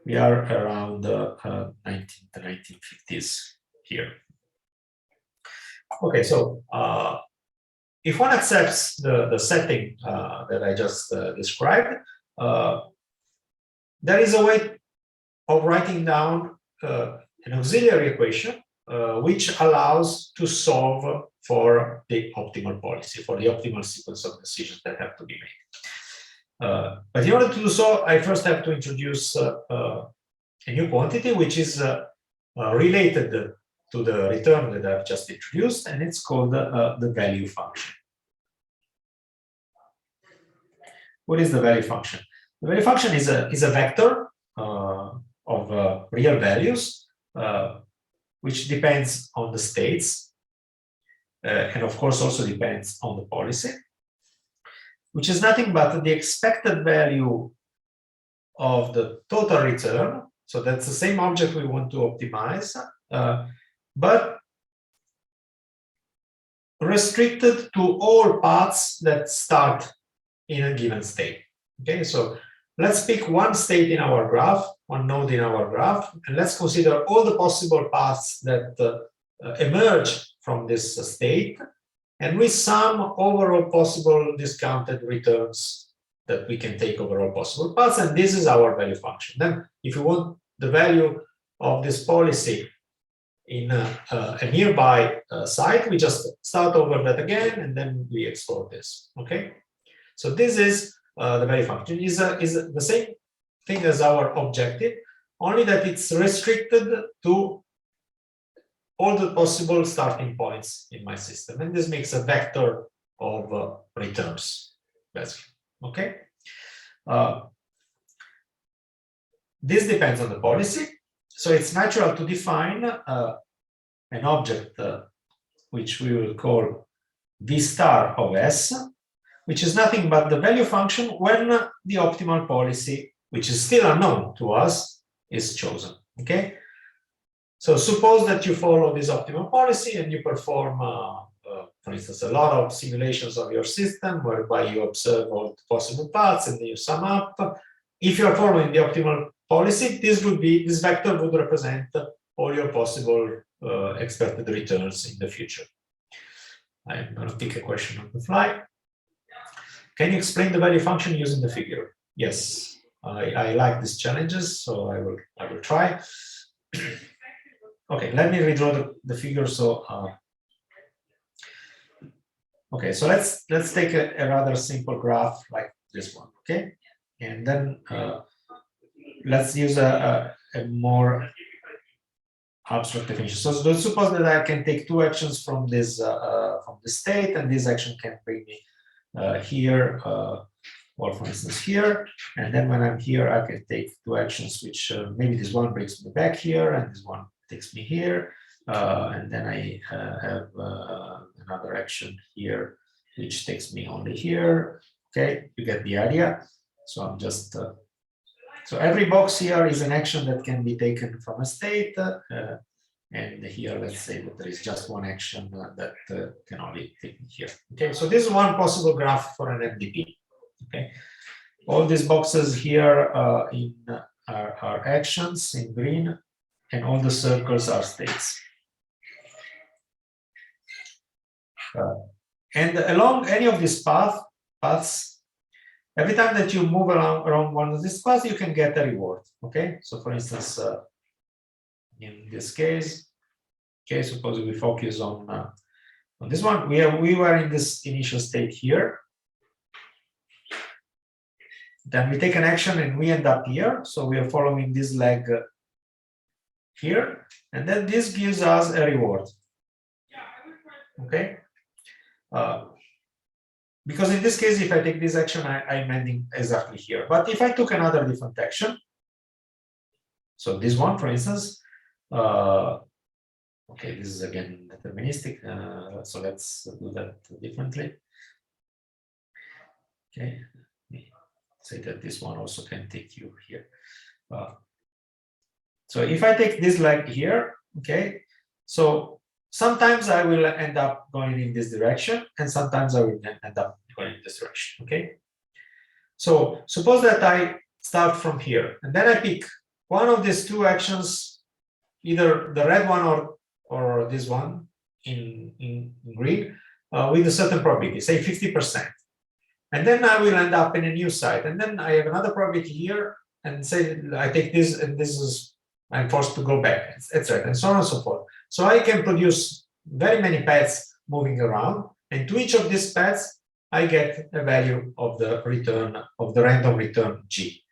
We are around the 1950s here. Okay, so if one accepts the setting that I just described, there is a way of writing down an auxiliary equation which allows to solve for the optimal policy, for the optimal sequence of decisions that have to be made. But in order to do so, I first have to introduce a new quantity, which is related to the return that I've just introduced, and it's called the value function. What is the value function? The value function is a vector of real values, which depends on the states, and of course also depends on the policy, which is nothing but the expected value of the total return. So that's the same object we want to optimize, but restricted to all paths that start in a given state. Okay, so let's pick one state in our graph, one node in our graph, and let's consider all the possible paths that emerge from this state, and we sum overall possible discounted returns that we can take over all possible paths, and this is our value function. Then, if you want the value of this policy in a nearby site, we just start over that again, and then we explore this. Okay, so this is the value function. Is the same thing as our objective, only that it's restricted to all the possible starting points in my system, and this makes a vector of returns, basically. Okay, this depends on the policy, so it's natural to define an object which we will call V star of S, which is nothing but the value function when the optimal policy, which is still unknown to us, is chosen. Okay, so suppose that you follow this optimal policy and you perform, for instance, a lot of simulations of your system whereby you observe all the possible paths and then you sum up. If you are following the optimal policy, this vector would represent all your possible expected returns in the future. I'm going to pick a question on the fly. Can you explain the value function using the figure? Yes, I like these challenges, so I will try. Okay, let me redraw the figure. So, okay, so let's take a rather simple graph like this one. Okay, and then let's use a more abstract definition. So let's suppose that I can take two actions from this state, and this action can bring me here, or for instance here, and then when I'm here, I can take two actions, which maybe this one brings me back here, and this one takes me here, and then I have another action here, which takes me only here. Okay, you get the idea. So I'm just so every box here is an action that can be taken from a state, and here let's say that there is just one action that can only take me here. Okay, so this is one possible graph for an MDP. Okay, all these boxes here are actions in green, and all the circles are states. And along any of these paths, every time that you move around one of these paths, you can get a reward. Okay, so for instance, in this case, okay, suppose we focus on this one. We were in this initial state here. Then we take an action and we end up here. So we are following this leg here, and then this gives us a reward. Okay, because in this case, if I take this action, I'm ending exactly here. But if I took another different action, so this one, for instance, Okay, this is again deterministic, so let's do that differently. Okay, say that this one also can take you here. So if I take this leg here, okay, so sometimes I will end up going in this direction, and sometimes I will end up going in this direction, okay? So suppose that I start from here, and then I pick one of these two actions, either the red one or this one in green, with a certain probability, say 50%. And then I will end up in a new site, and then I have another probability here, and say I take this, and this is, I'm forced to go back, etc., and so on and so forth. So I can produce very many paths moving around, and to each of these paths, I get a value of the return of the random return G.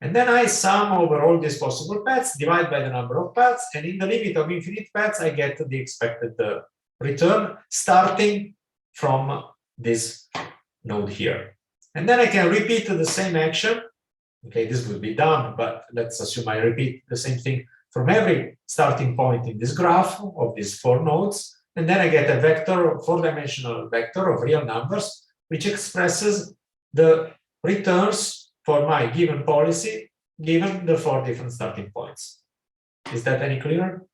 And then I sum over all these possible paths, divide by the number of paths, and in the limit of infinite paths, I get the expected return starting from this node here. And then I can repeat the same action. Okay, this will be done, but let's assume I repeat the same thing from every starting point in this graph of these 4 nodes. And then I get a vector, 4-dimensional vector of real numbers, which expresses the returns for my given policy, given the 4 different starting points. Is that any clearer?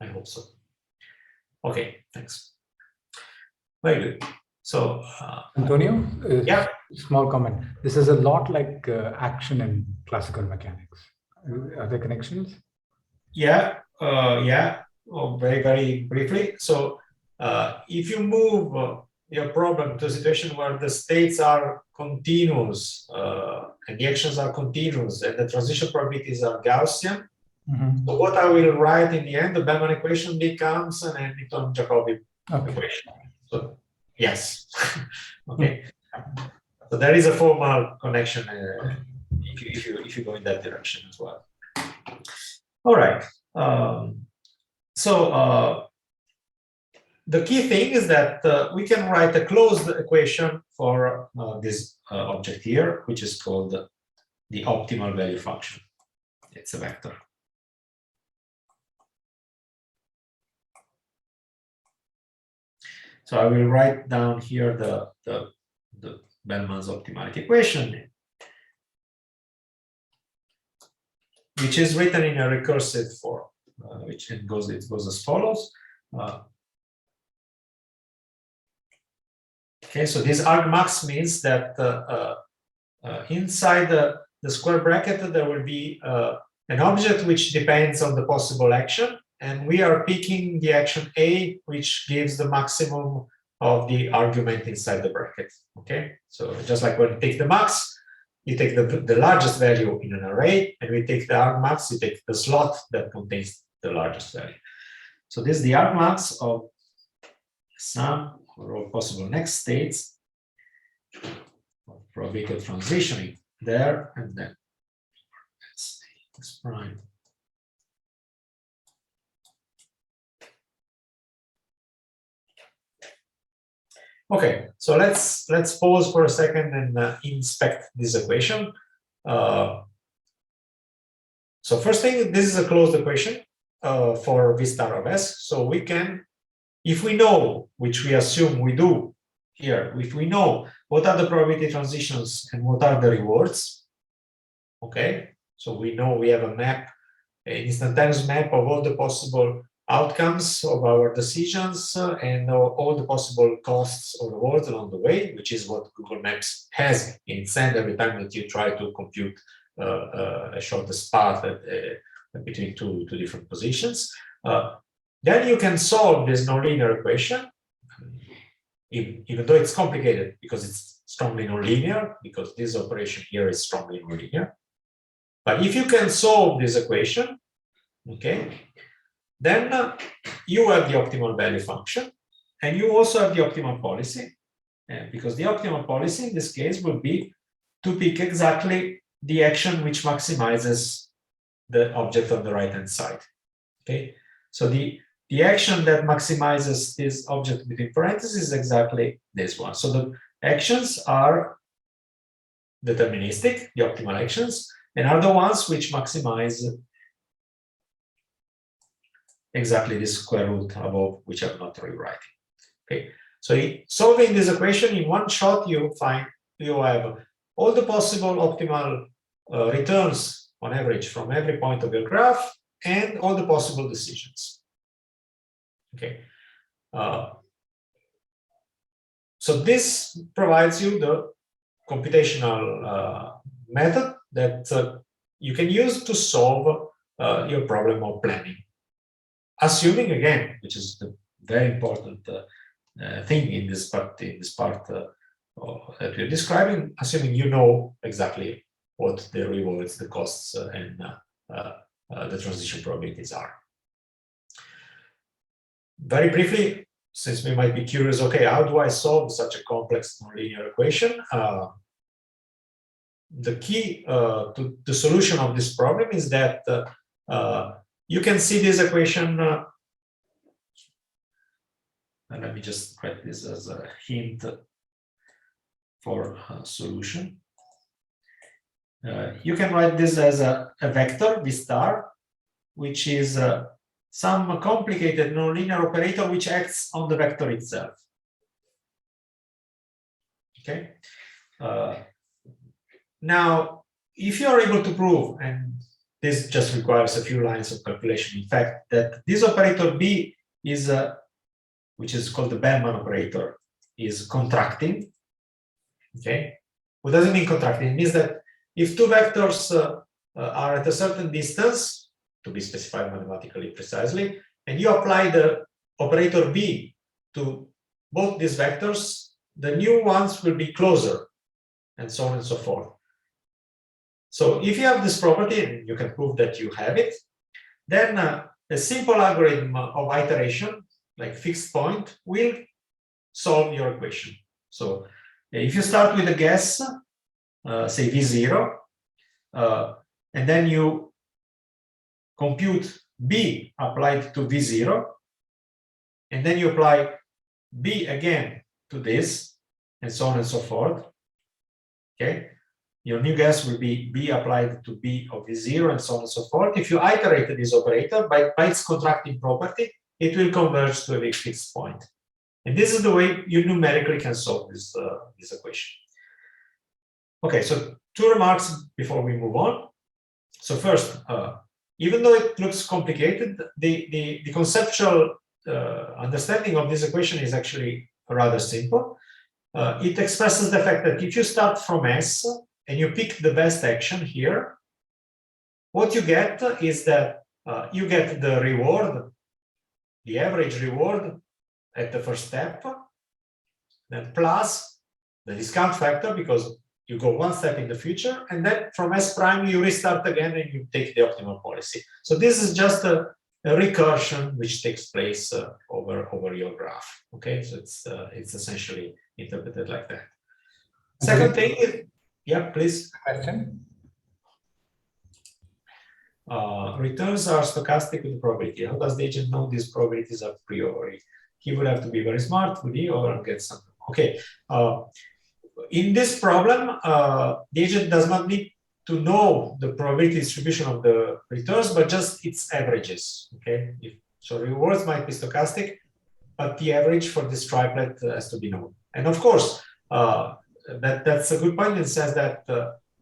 I hope so. Okay, thanks. Very good. So, Antonio, yeah. Small comment. This is a lot like action in classical mechanics. Are there connections? Yeah, yeah. Oh, very, very briefly. So, if you move your problem to a situation where the states are continuous and the actions are continuous and the transition probabilities are Gaussian, so what I will write in the end, the Bellman equation becomes an Hamilton-Jacobi equation. So, yes. Okay. So there is a formal connection if you go in that direction as well. All right. The key thing is that we can write a closed equation for this object here, which is called the optimal value function. It's a vector. So I will write down here the Bellman's optimality equation, which is written in a recursive form, which it goes as follows. Okay, so this argmax means that inside the square bracket there will be an object which depends on the possible action, and we are picking the action A, which gives the maximum of the argument inside the bracket. Okay, so just like when you take the max, you take the largest value in an array, and we take the argmax, you take the slot that contains the largest value. So this is the argmax of sum for all possible next states of probability of transitioning there and then. Let's see, this prime. Okay, so let's pause for a second and inspect this equation. So first thing, this is a closed equation for V star of S. So we can, if we know, which we assume we do here, if we know what are the probability transitions and what are the rewards, okay, so we know we have a map, an instantaneous map of all the possible outcomes of our decisions and all the possible costs or rewards along the way, which is what Google Maps has in its end every time that you try to compute a shortest path between two different positions. Then you can solve this nonlinear equation, even though it's complicated because it's strongly nonlinear, because this operation here is strongly nonlinear. But if you can solve this equation, okay, then you have the optimal value function, and you also have the optimal policy, because the optimal policy in this case will be to pick exactly the action which maximizes the object on the right-hand side. Okay, so the action that maximizes this object between parentheses is exactly this one. So the actions are deterministic, the optimal actions, and are the ones which maximize exactly this square root above, which I'm not rewriting. Okay, so solving this equation in one shot, you have all the possible optimal returns on average from every point of your graph and all the possible decisions. Okay, so this provides you the computational method that you can use to solve your problem of planning. Assuming, again, which is the very important thing in this part that we're describing, assuming you know exactly what the rewards, the costs, and the transition probabilities are. Very briefly, since we might be curious, okay, how do I solve such a complex nonlinear equation? The key to the solution of this problem is that you can see this equation, and let me just write this as a hint for a solution. You can write this as a vector, V star, which is some complicated nonlinear operator which acts on the vector itself. Okay. Now, if you are able to prove, and this just requires a few lines of calculation, in fact, that this operator B is, which is called the Bellman operator, is contracting. Okay. What does it mean contracting? It means that if two vectors are at a certain distance, to be specified mathematically precisely, and you apply the operator B to both these vectors, the new ones will be closer, and so on and so forth. So if you have this property, and you can prove that you have it, then a simple algorithm of iteration, like fixed point, will solve your equation. So if you start with a guess, say V0, and then you compute B applied to V0, and then you apply B again to this, and so on and so forth. Okay, your new guess will be B applied to B of V0, and so on and so forth. If you iterate this operator by its contracting property, it will converge to a fixed point. And this is the way you numerically can solve this, this equation. Okay, so two remarks before we move on. So first, even though it looks complicated, the conceptual understanding of this equation is actually rather simple. It expresses the fact that if you start from S and you pick the best action here, what you get is that you get the reward, the average reward at the first step, then plus the discount factor, because you go one step in the future, and then from S prime you restart again and you take the optimal policy. So this is just a recursion which takes place over your graph. Okay, so it's essentially interpreted like that. Second thing is, yeah, please. Question. Returns are stochastic with probability. How does the agent know these probabilities a priori? He would have to be very smart, would he, or get something? Okay. In this problem, the agent does not need to know the probability distribution of the returns, but just its averages. Okay. So rewards might be stochastic, but the average for this triplet has to be known. And of course, that's a good point in the sense that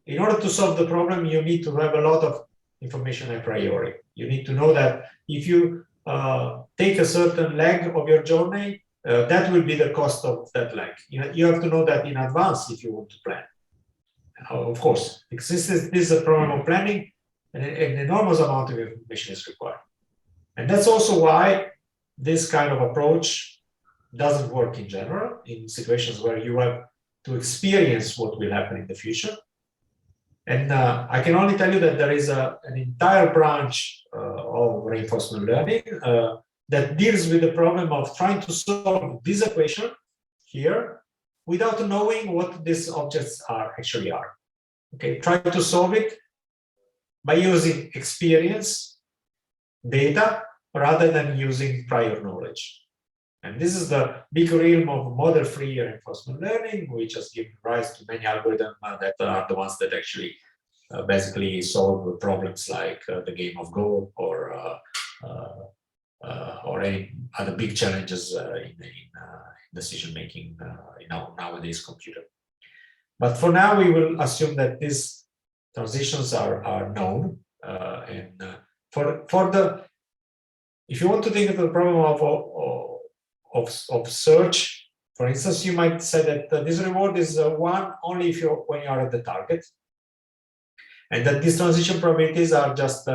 in order to solve the problem, you need to have a lot of information a priori. You need to know that if you take a certain leg of your journey, that will be the cost of that leg. You have to know that in advance if you want to plan. Of course, since this is a problem of planning, an enormous amount of information is required. And that's also why this kind of approach doesn't work in general in situations where you have to experience what will happen in the future. And I can only tell you that there is an entire branch of reinforcement learning that deals with the problem of trying to solve this equation here without knowing what these objects actually are. Okay, try to solve it by using experience, data, rather than using prior knowledge. And this is the big realm of model-free reinforcement learning, which has given rise to many algorithms that are the ones that actually basically solve problems like the game of Go or any other big challenges in decision making in our nowadays computer. But for now, we will assume that these transitions are known, and if you want to think of the problem of search, for instance, you might say that this reward is 1 only when you are at the target, and that these transition probabilities are just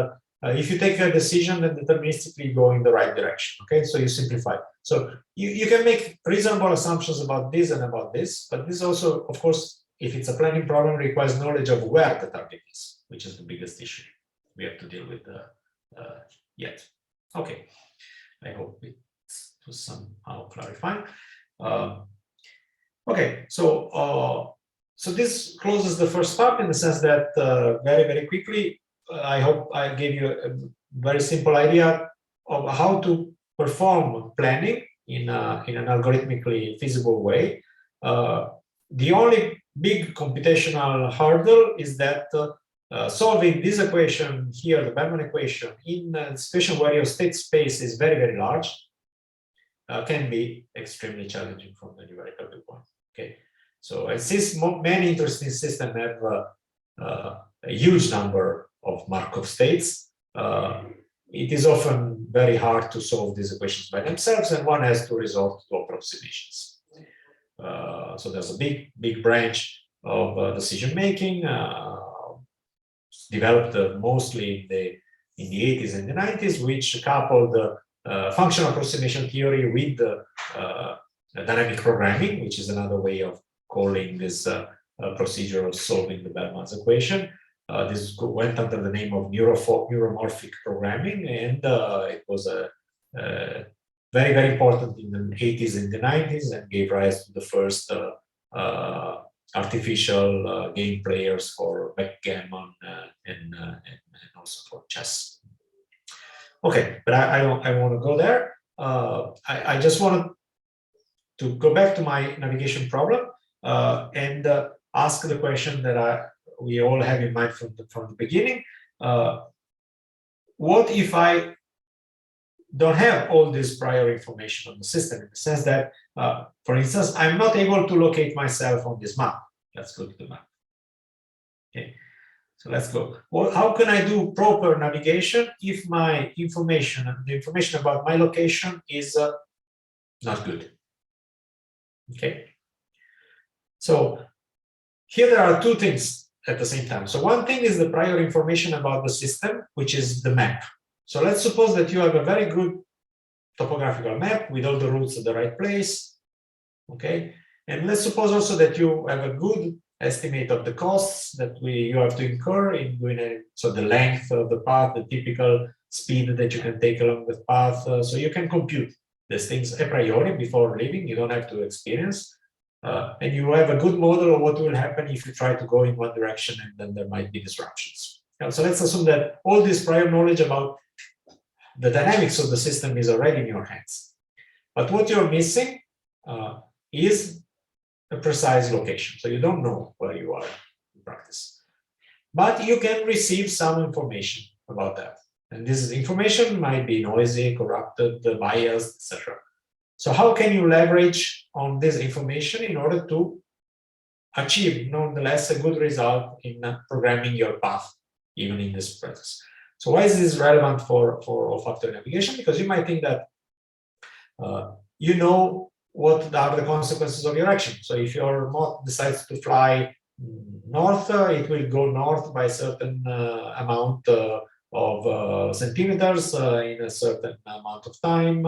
if you take a decision and deterministically go in the right direction. Okay, so you simplify. So you can make reasonable assumptions about this and about this, but this also, of course, if it's a planning problem, requires knowledge of where the target is, which is the biggest issue we have to deal with yet. Okay, I hope it was somehow clarifying. Okay, so this closes the first part in the sense that very quickly, I hope I gave you a very simple idea of how to perform planning in an algorithmically feasible way. The only big computational hurdle is that solving this equation here, the Bellman equation, in a situation where your state space is very large, can be extremely challenging from the numerical viewpoint. Okay, so and since many interesting systems have a huge number of Markov states, it is often very hard to solve these equations by themselves, and one has to resort to approximations. So there's a big branch of decision making developed mostly in the 80s and the 90s, which coupled functional approximation theory with dynamic programming, which is another way of calling this procedure of solving the Bellman's equation. This went under the name of neuromorphic programming, and it was very important in the 80s and the 90s, and gave rise to the first artificial game players for backgammon and also for chess. Okay, but I want to go there. I just wanted to go back to my navigation problem and ask the question that we all have in mind from the beginning. What if I don't have all this prior information on the system, in the sense that, for instance, I'm not able to locate myself on this map? Let's go to the map. Okay, so let's go. Well, how can I do proper navigation if my information, the information about my location, is not good? Okay, so here there are two things at the same time. So one thing is the prior information about the system, which is the map. So let's suppose that you have a very good topographical map with all the routes at the right place. Okay, and let's suppose also that you have a good estimate of the costs that you have to incur in doing it. So the length of the path, the typical speed that you can take along the path. So you can compute these things a priori before leaving. You don't have to experience. And you have a good model of what will happen if you try to go in one direction, and then there might be disruptions. So let's assume that all this prior knowledge about the dynamics of the system is already in your hands. But what you're missing is a precise location. So you don't know where you are in practice. But you can receive some information about that. And this information might be noisy, corrupted, biased, etc. So how can you leverage on this information in order to achieve, nonetheless, a good result in programming your path, even in this process? So why is this relevant for olfactory navigation? Because you might think that you know what are the consequences of your action. So if your moth decides to fly north, it will go north by a certain amount of centimeters in a certain amount of time,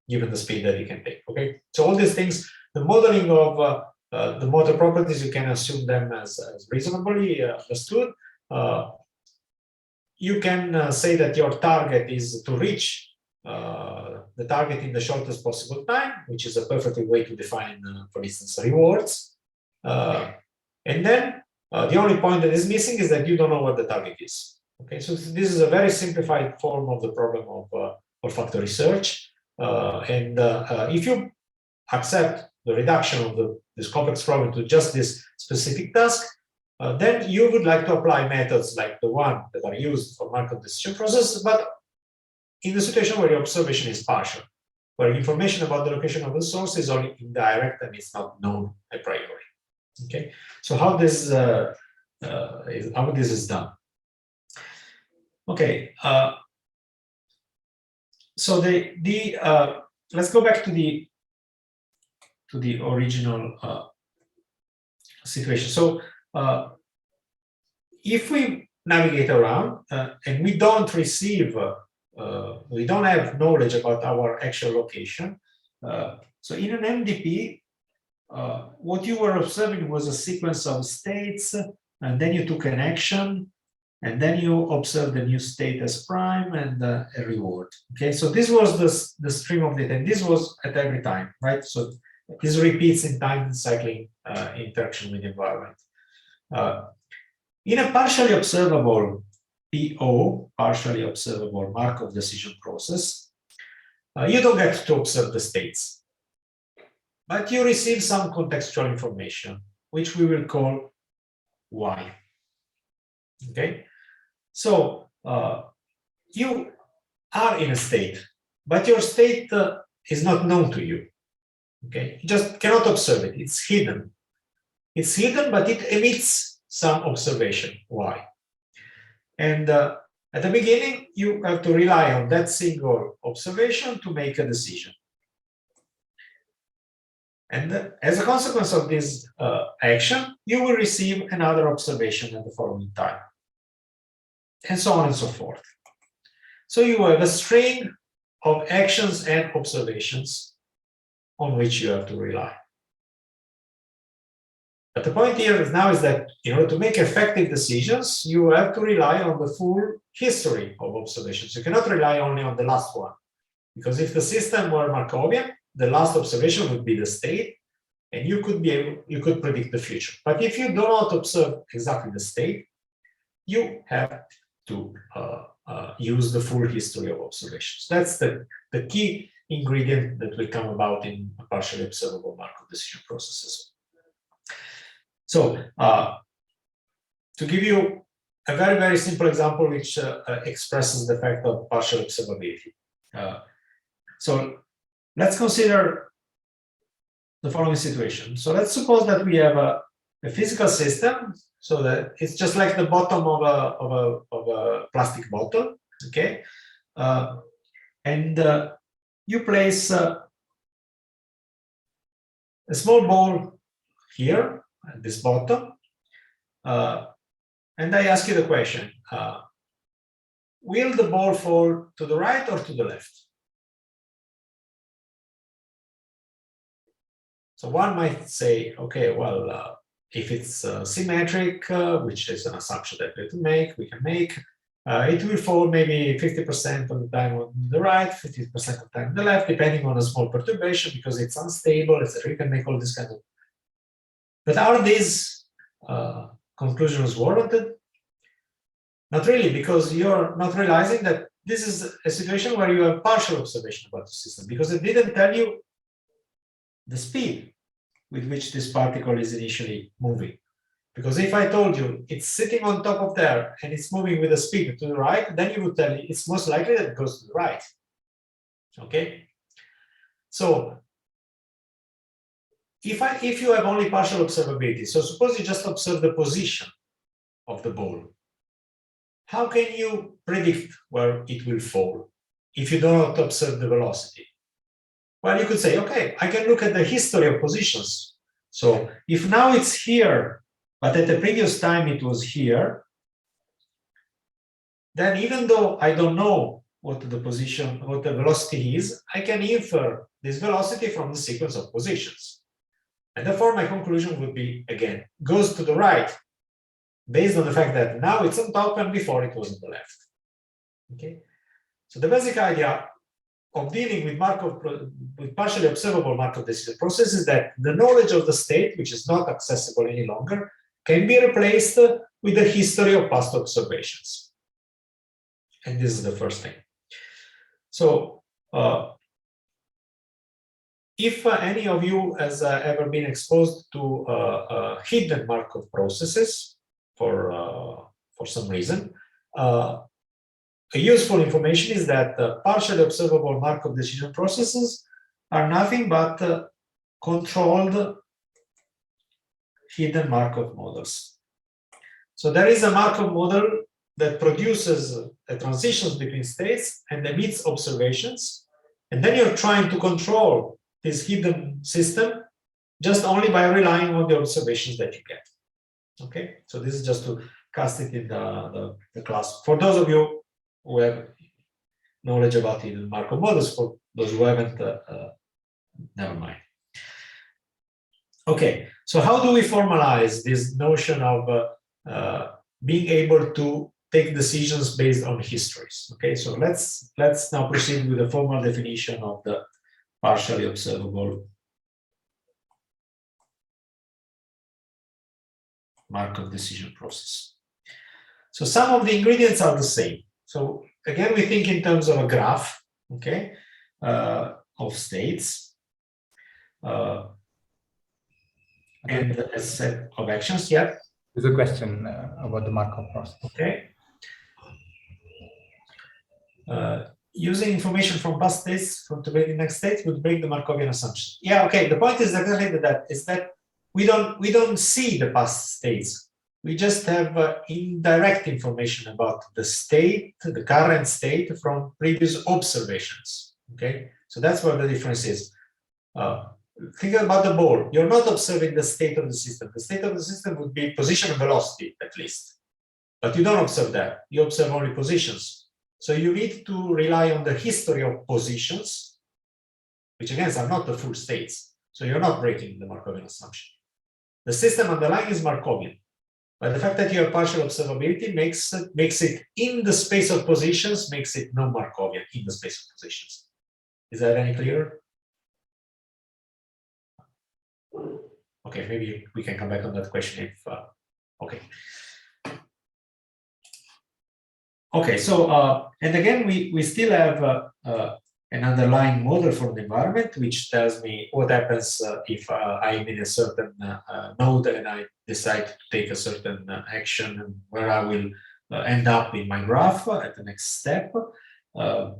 given the speed that you can take. Okay, so all these things, the modeling of the motor properties, you can assume them as reasonably understood. You can say that your target is to reach the target in the shortest possible time, which is a perfect way to define, for instance, rewards. And then the only point that is missing is that you don't know what the target is. Okay, so this is a very simplified form of the problem of olfactory search. And if you accept the reduction of this complex problem to just this specific task, then you would like to apply methods like the one that are used for Markov decision process, but in the situation where your observation is partial, where information about the location of the source is only indirect and it's not known a priori. Okay, so how this is done? Okay, so let's go back to the original situation. So if we navigate around and we don't receive, we don't have knowledge about our actual location. So in an MDP, what you were observing was a sequence of states, and then you took an action, and then you observed the new state as prime and a reward. Okay, so this was the stream of data, and this was at every time, right? So this repeats in time cycling interaction with the environment. In a partially observable PO, partially observable Markov decision process, you don't get to observe the states, but you receive some contextual information, which we will call Y. Okay, so you are in a state, but your state is not known to you. Okay, you just cannot observe it. It's hidden. It's hidden, but it emits some observation. Y. And at the beginning, you have to rely on that single observation to make a decision. And as a consequence of this action, you will receive another observation at the following time, and so on and so forth. So you have a string of actions and observations on which you have to rely. But the point here now is that in order to make effective decisions, you have to rely on the full history of observations. You cannot rely only on the last one, because if the system were Markovian, the last observation would be the state, and you could predict the future. But if you do not observe exactly the state, you have to use the full history of observations. That's the key ingredient that will come about in partially observable Markov decision processes. So to give you a very, very simple example which expresses the fact of partial observability. So let's consider the following situation. So let's suppose that we have a physical system, so that it's just like the bottom of a plastic bottle, okay? And you place a small ball here at this bottom, and I ask you the question, will the ball fall to the right or to the left? So one might say, okay, well, if it's symmetric, which is an assumption that we can make, it will fall maybe 50% of the time on the right, 50% of the time on the left, depending on a small perturbation, because it's unstable, etc. You can make all this kind of. But are these conclusions warranted? Not really, because you're not realizing that this is a situation where you have partial observation about the system, because it didn't tell you the speed with which this particle is initially moving. Because if I told you it's sitting on top of there and it's moving with a speed to the right, then you would tell me it's most likely that it goes to the right. Okay? So if you have only partial observability, so suppose you just observe the position of the ball, how can you predict where it will fall if you do not observe the velocity? Well, you could say, okay, I can look at the history of positions. So if now it's here, but at the previous time it was here, then even though I don't know what the position, what the velocity is, I can infer this velocity from the sequence of positions. And therefore my conclusion would be, again, goes to the right, based on the fact that now it's on top and before it was on the left. Okay? So the basic idea of dealing with partially observable Markov decision process is that the knowledge of the state, which is not accessible any longer, can be replaced with the history of past observations. And this is the first thing. So if any of you has ever been exposed to hidden Markov processes, for some reason. A useful information is that partially observable Markov decision processes are nothing but controlled hidden Markov models. So there is a Markov model that produces transitions between states and emits observations, and then you're trying to control this hidden system just only by relying on the observations that you get. Okay, so this is just to cast it in the class. For those of you who have knowledge about hidden Markov models, for those who haven't, never mind. Okay, so how do we formalize this notion of being able to take decisions based on histories? Okay, so let's now proceed with the formal definition of the partially observable Markov decision process. So some of the ingredients are the same. So again, we think in terms of a graph, okay, of states and a set of actions. Yeah. There's a question about the Markov process. Okay. Using information from past states to break the next state would break the Markovian assumption. Yeah. Okay. The point is exactly that. Is that we don't see the past states. We just have indirect information about the state, the current state from previous observations. Okay, so that's where the difference is. Think about the ball. You're not observing the state of the system. The state of the system would be position and velocity, at least. But you don't observe that. You observe only positions. So you need to rely on the history of positions, which again are not the full states. So you're not breaking the Markovian assumption. The system underlying is Markovian. But the fact that you have partial observability makes it in the space of positions, makes it non-Markovian in the space of positions. Is that any clearer? Okay, maybe we can come back on that question if, okay. Okay, so, and again, we still have an underlying model for the environment, which tells me what happens if I'm in a certain node and I decide to take a certain action and where I will end up in my graph at the next step. But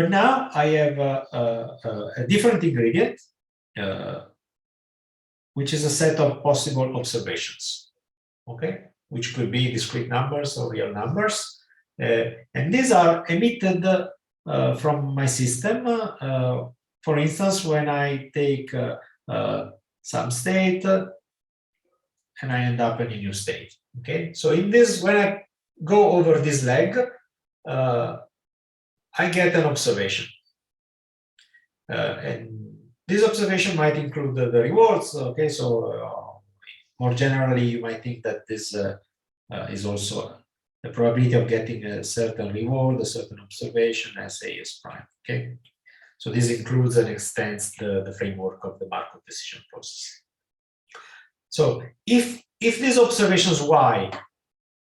now I have a different ingredient, which is a set of possible observations, okay, which could be discrete numbers or real numbers. And these are emitted from my system. For instance, when I take some state and I end up in a new state. Okay, so in this, when I go over this leg, I get an observation, and this observation might include the rewards. Okay, so more generally, you might think that this is also the probability of getting a certain reward, a certain observation as A is prime. Okay, so this includes and extends the framework of the Markov decision process. So if these observations Y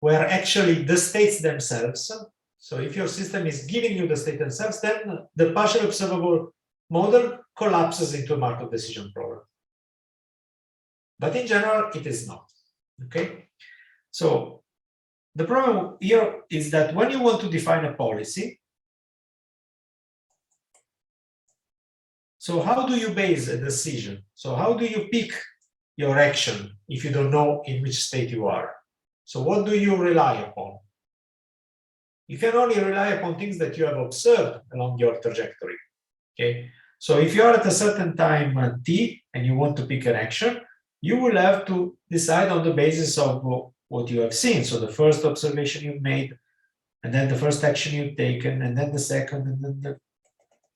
were actually the states themselves, so if your system is giving you the state themselves, then the partially observable model collapses into a Markov decision problem. But in general, it is not. Okay, so the problem here is that when you want to define a policy, so how do you base a decision? So how do you pick your action if you don't know in which state you are? So what do you rely upon? You can only rely upon things that you have observed along your trajectory. Okay, so if you are at a certain time t and you want to pick an action, you will have to decide on the basis of what you have seen. So the first observation you've made, and then the first action you've taken, and then the second, and then the,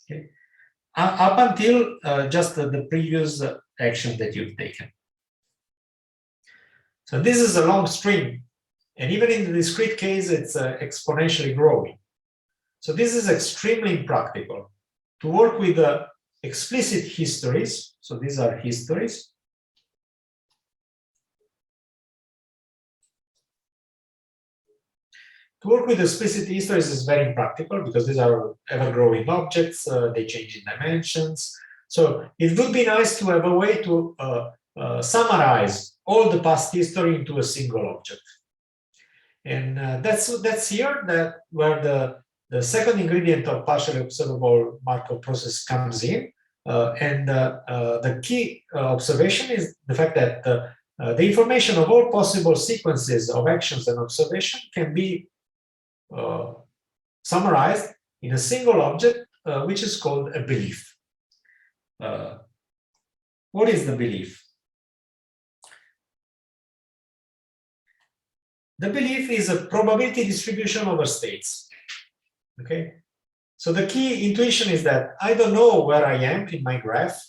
okay, up until just the previous action that you've taken. So this is a long string, and even in the discrete case, it's exponentially growing. So this is extremely impractical to work with explicit histories. So these are histories. To work with explicit histories is very impractical because these are ever-growing objects, they change in dimensions. So it would be nice to have a way to summarize all the past history into a single object. And that's here that where the second ingredient of partially observable Markov process comes in. The key observation is the fact that the information of all possible sequences of actions and observation can be summarized in a single object, which is called a belief. What is the belief? The belief is a probability distribution over states. Okay, so the key intuition is that I don't know where I am in my graph,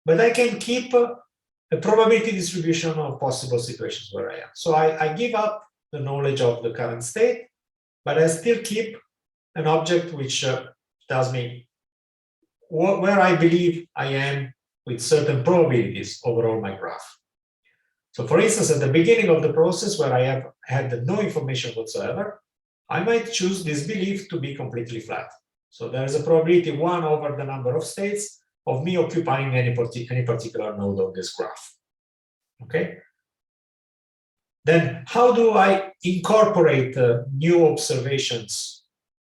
but I can keep a probability distribution of possible situations where I am. So I give up the knowledge of the current state, but I still keep an object which tells me where I believe I am with certain probabilities overall my graph. So for instance, at the beginning of the process where I have had no information whatsoever, I might choose this belief to be completely flat. So there is a probability 1 over the number of states of me occupying any particular node of this graph. Okay. Then how do I incorporate new observations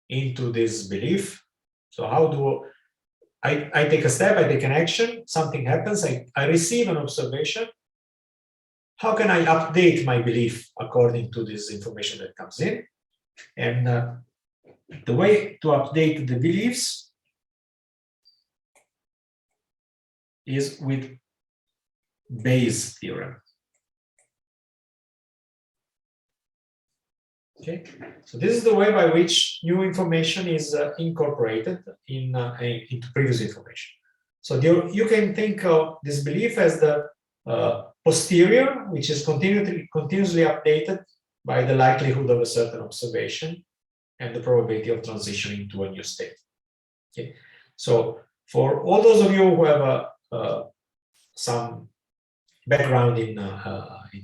into this belief? So how do I take a step, I take an action, something happens, I receive an observation. How can I update my belief according to this information that comes in? And the way to update the beliefs is with Bayes' theorem. Okay, so this is the way by which new information is incorporated into previous information. So you can think of this belief as the posterior, which is continuously updated by the likelihood of a certain observation and the probability of transitioning to a new state. Okay, so for all those of you who have some background in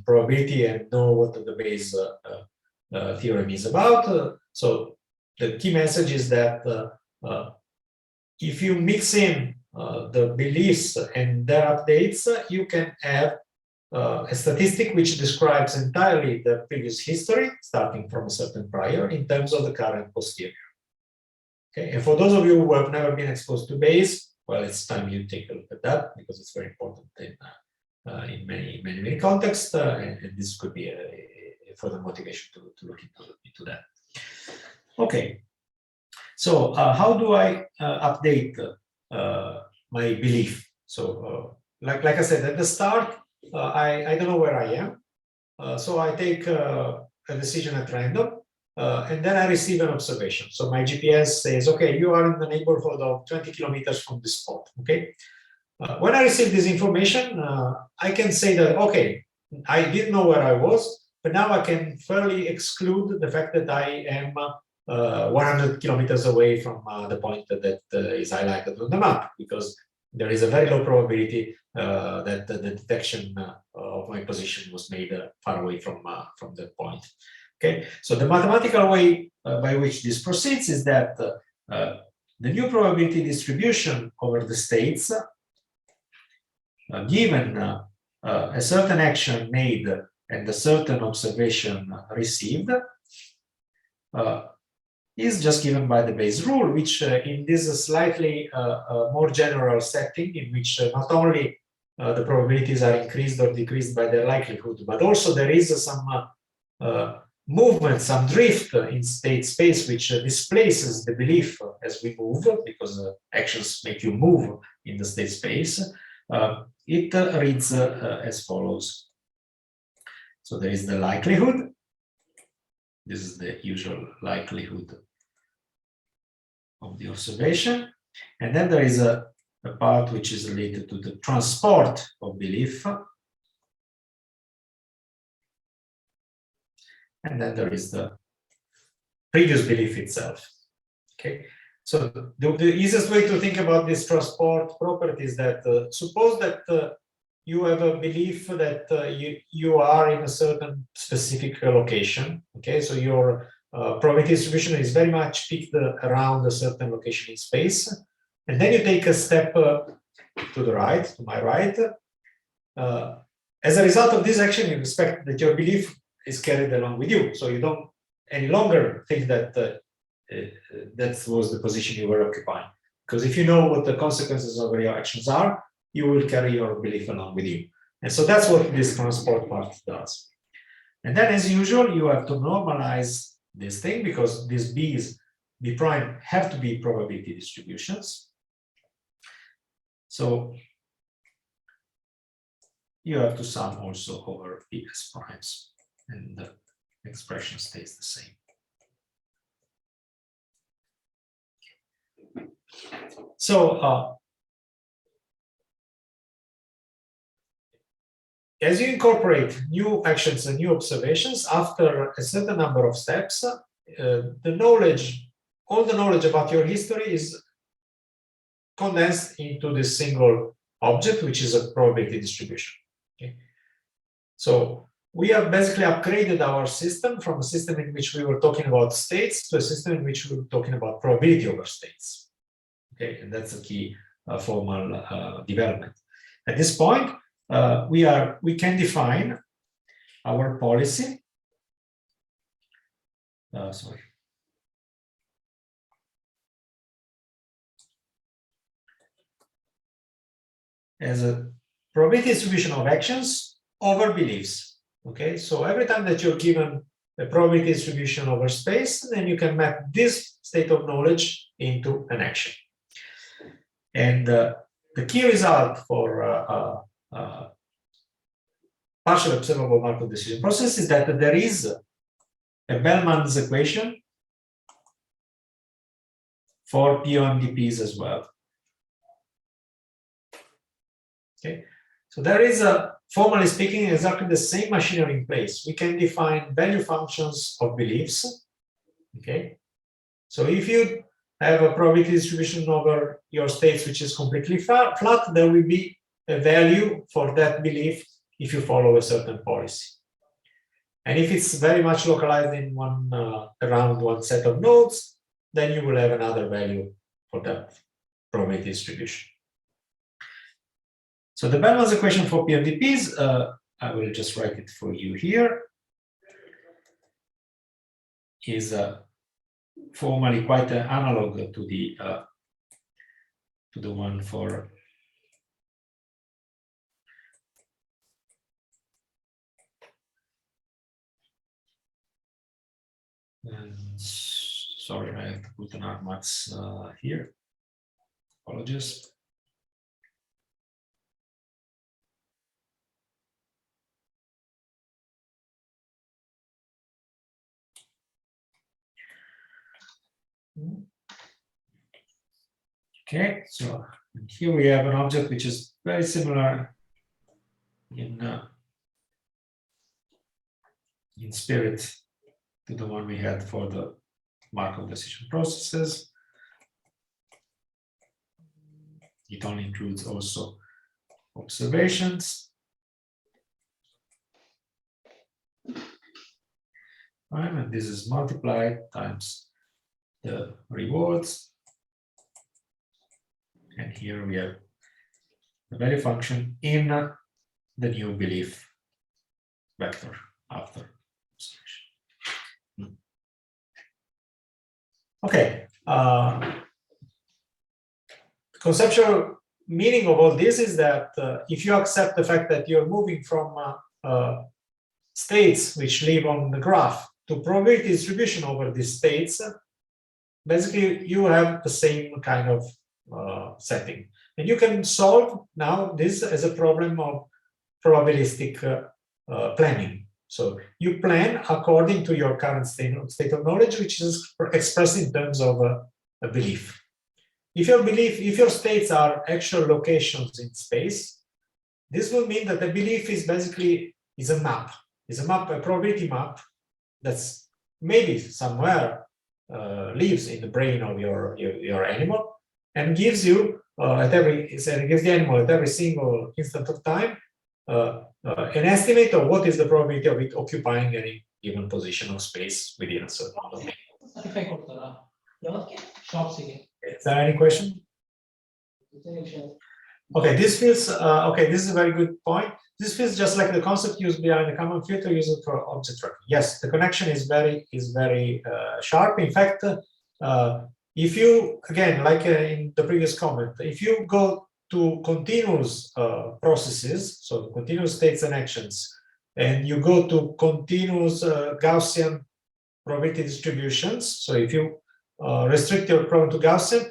probability and know what the Bayes theorem is about, so the key message is that if you mix in the beliefs and their updates, you can have a statistic which describes entirely the previous history, starting from a certain prior, in terms of the current posterior. Okay, and for those of you who have never been exposed to Bayes, well, it's time you take a look at that because it's very important in many contexts, and this could be a further motivation to look into that. Okay, so how do I update my belief? So, like I said at the start, I don't know where I am, so I take a decision at random, and then I receive an observation. So my GPS says, okay, you are in the neighborhood of 20 kilometers from this spot. Okay, when I receive this information, I can say that, okay, I didn't know where I was, but now I can fairly exclude the fact that I am 100 kilometers away from the point that is highlighted on the map, because there is a very low probability that the detection of my position was made far away from that point. Okay, so the mathematical way by which this proceeds is that the new probability distribution over the states, given a certain action made and a certain observation received, is just given by the Bayes rule, which in this slightly more general setting, in which not only the probabilities are increased or decreased by their likelihood, but also there is some movement, some drift in state space, which displaces the belief as we move, because actions make you move in the state space. It reads as follows. So there is the likelihood. This is the usual likelihood of the observation. And then there is a part which is related to the transport of belief. And then there is the previous belief itself. Okay, so the easiest way to think about this transport property is that suppose that you have a belief that you are in a certain specific location. Okay, so your probability distribution is very much peaked around a certain location in space, and then you take a step to the right, to my right, as a result of this action, you expect that your belief is carried along with you. So you don't any longer think that that was the position you were occupying. Because if you know what the consequences of your actions are, you will carry your belief along with you. And so that's what this transport part does. And then, as usual, you have to normalize this thing, because these B prime have to be probability distributions. So you have to sum also over PS primes, and the expression stays the same. So as you incorporate new actions and new observations, after a certain number of steps, the knowledge, all the knowledge about your history is condensed into this single object, which is a probability distribution. Okay. So we have basically upgraded our system from a system in which we were talking about states to a system in which we were talking about probability over states. Okay, and that's a key formal development. At this point, we can define our policy. Sorry. As a probability distribution of actions over beliefs. Okay, so every time that you're given a probability distribution over space, then you can map this state of knowledge into an action. And the key result for partially observable Markov decision process is that there is a Bellman's equation for POMDPs as well. Okay, so there is formally speaking, exactly the same machinery in place. We can define value functions of beliefs. Okay, so if you have a probability distribution over your states which is completely flat, there will be a value for that belief if you follow a certain policy. And if it's very much localized in around one set of nodes, then you will have another value for that probability distribution. So the Bellman's equation for PMDPs, I will just write it for you here, is formally quite analog to the one for sorry, I have to put an argmax here. Apologies. Okay, so here we have an object which is very similar in spirit to the one we had for the Markov decision processes. It only includes also observations. And this is multiplied times the rewards. And here we have the value function in the new belief vector after observation. Okay. Conceptual meaning of all this is that if you accept the fact that you're moving from states which live on the graph to probability distribution over these states, basically you have the same kind of setting. And you can solve now this as a problem of probabilistic planning. So you plan according to your current state of knowledge, which is expressed in terms of a belief. If your states are actual locations in space, this will mean that the belief is basically a map, a probability map that's maybe somewhere lives in the brain of your animal and gives you gives the animal at every single instant of time an estimate of what is the probability of it occupying any given position of space within a certain domain. Is there any question? Okay, this feels okay. This is a very good point. This feels just like the concept used behind the common filter used for object tracking. Yes, the connection is very sharp. In fact, if you again, like in the previous comment, if you go to continuous processes, so continuous states and actions, and you go to continuous Gaussian probability distributions. So if you restrict your problem to Gaussian,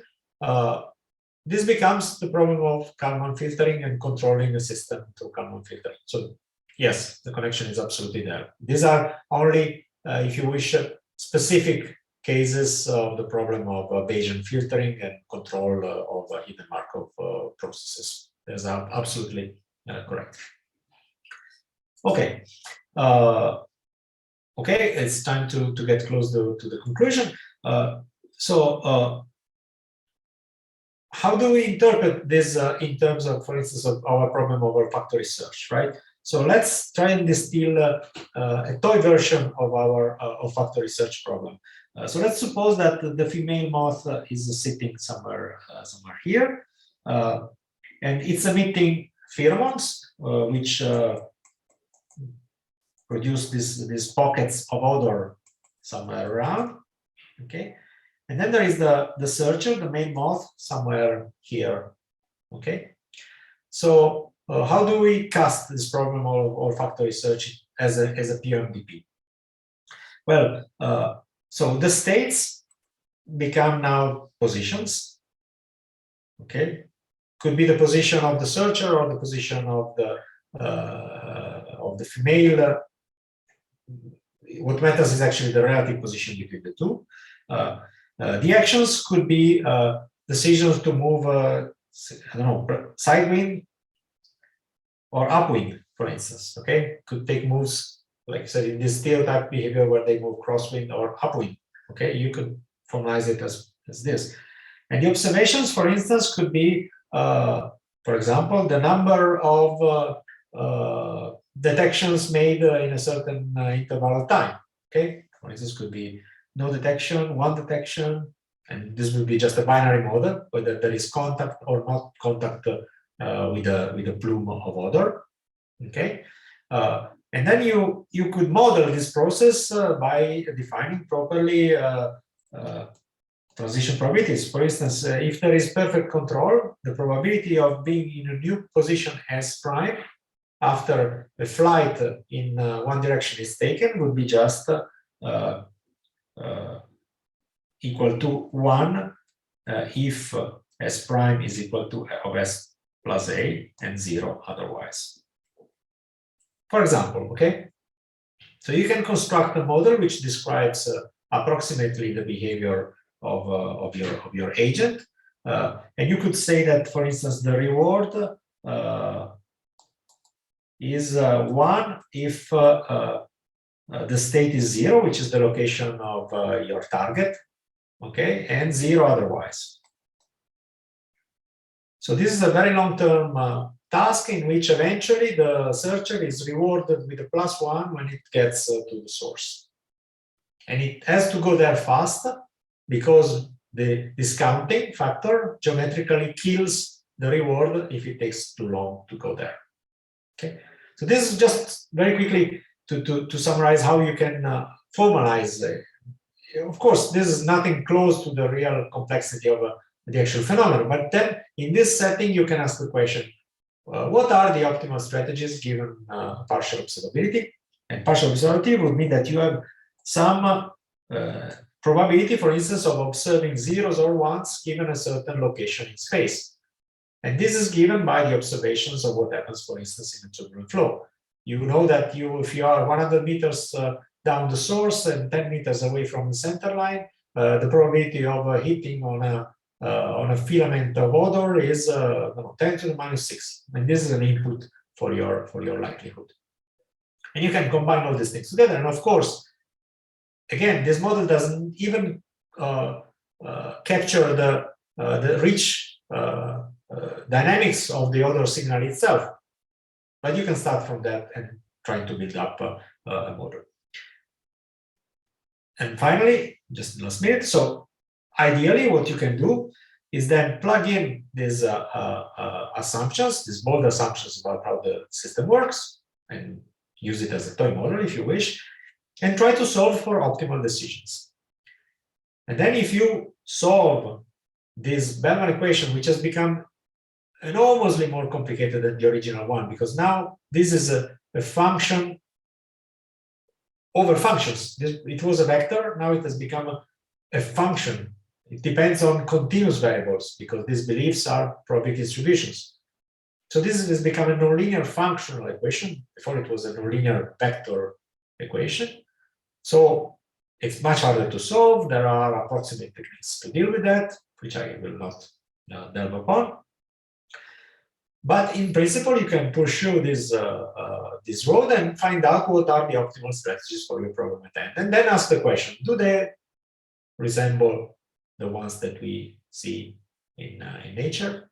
this becomes the problem of Kalman filtering and controlling the system through Kalman filtering. So yes, the connection is absolutely there. These are only, if you wish, specific cases of the problem of Bayesian filtering and control of hidden Markov processes. Those are absolutely correct. Okay. Okay, it's time to get close to the conclusion. How do we interpret this in terms of, for instance, of our problem of olfactory search, right? So let's try and distill a toy version of our olfactory search problem. So let's suppose that the female moth is sitting somewhere here, and it's emitting pheromones, which produce these pockets of odor somewhere around. Okay. And then there is the searcher, the main moth, somewhere here. Okay. So how do we cast this problem of olfactory search as a PMDP? Well, so the states become now positions. Okay. Could be the position of the searcher or the position of the female. What matters is actually the relative position between the two. The actions could be decisions to move, I don't know, sidewind or upwind, for instance. Okay, could take moves, like I said, in this stereotype behavior where they move crosswind or upwind. Okay, you could formalize it as this. And the observations, for instance, could be, for example, the number of detections made in a certain interval of time. Okay, for instance, could be no detection, one detection, and this will be just a binary model, whether there is contact or not contact with a plume of odor. Okay, and then you could model this process by defining properly transition probabilities. For instance, if there is perfect control, the probability of being in a new position S prime after a flight in one direction is taken would be just equal to 1 if S prime is equal to of S plus A and 0 otherwise. For example, okay? So you can construct a model which describes approximately the behavior of your agent. And you could say that, for instance, the reward is 1 if the state is 0, which is the location of your target, okay, and 0 otherwise. So this is a very long-term task in which eventually the searcher is rewarded with a +1 when it gets to the source. And it has to go there fast because the discounting factor geometrically kills the reward if it takes too long to go there. Okay, so this is just very quickly to summarize how you can formalize. Of course, this is nothing close to the real complexity of the actual phenomenon, but then in this setting, you can ask the question, what are the optimal strategies given partial observability? And partial observability would mean that you have some probability, for instance, of observing zeros or ones given a certain location in space. And this is given by the observations of what happens, for instance, in a turbulent flow. You know that if you are 100 meters down the source and 10 meters away from the center line, the probability of hitting on a filament of odor is 10 to the -6, and this is an input for your likelihood. And you can combine all these things together. And of course, again, this model doesn't even capture the rich dynamics of the odor signal itself. But you can start from that and trying to build up a model. And finally, just in the last minute, so ideally what you can do is then plug in these assumptions, these bold assumptions about how the system works, and use it as a toy model if you wish, and try to solve for optimal decisions. And then if you solve this Bellman equation, which has become enormously more complicated than the original one, because now this is a function over functions. It was a vector, now it has become a function. It depends on continuous variables because these beliefs are probability distributions. So this has become a nonlinear functional equation. Before it was a nonlinear vector equation. So it's much harder to solve. There are approximate techniques to deal with that, which I will not delve upon. But in principle, you can pursue this road and find out what are the optimal strategies for your problem at hand. And then ask the question, do they resemble the ones that we see in nature?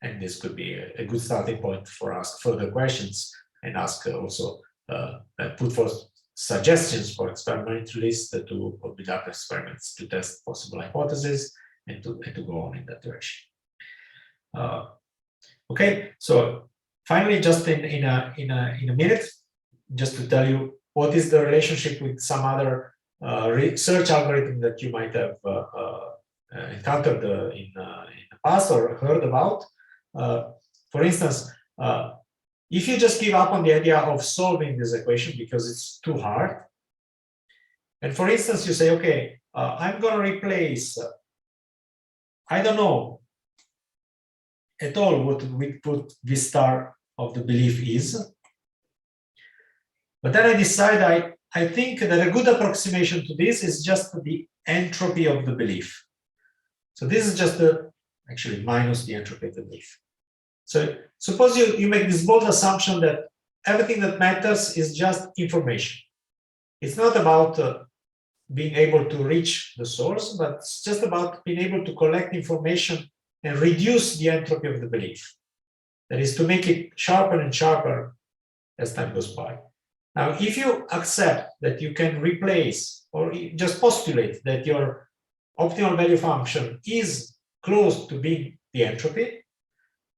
And this could be a good starting point for ask further questions and ask also, put forth suggestions for experimentalists to build up experiments to test possible hypotheses and to go on in that direction. Okay, so finally, just in a minute, just to tell you what is the relationship with some other research algorithm that you might have encountered in the past or heard about. For instance, if you just give up on the idea of solving this equation because it's too hard, and for instance, you say, okay, I'm going to replace, I don't know at all what V star of the belief is, but then I decide I think that a good approximation to this is just the entropy of the belief. So this is just actually minus the entropy of the belief. So suppose you make this bold assumption that everything that matters is just information. It's not about being able to reach the source, but it's just about being able to collect information and reduce the entropy of the belief. That is to make it sharper and sharper as time goes by. Now, if you accept that you can replace or just postulate that your optimal value function is close to being the entropy,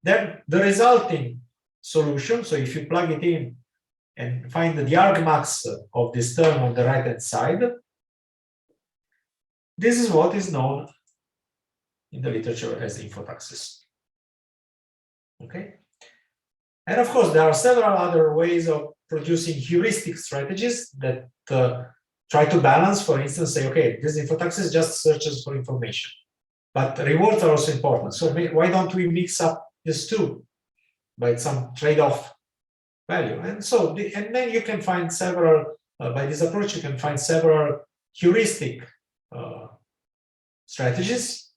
then the resulting solution, so if you plug it in and find the argmax of this term on the right-hand side, this is what is known in the literature as infotaxis. Okay? And of course, there are several other ways of producing heuristic strategies that try to balance, for instance, say, okay, this infotaxis just searches for information, but rewards are also important. So why don't we mix up these two by some trade-off value? And so, and then you can find several, by this approach, you can find several heuristic strategies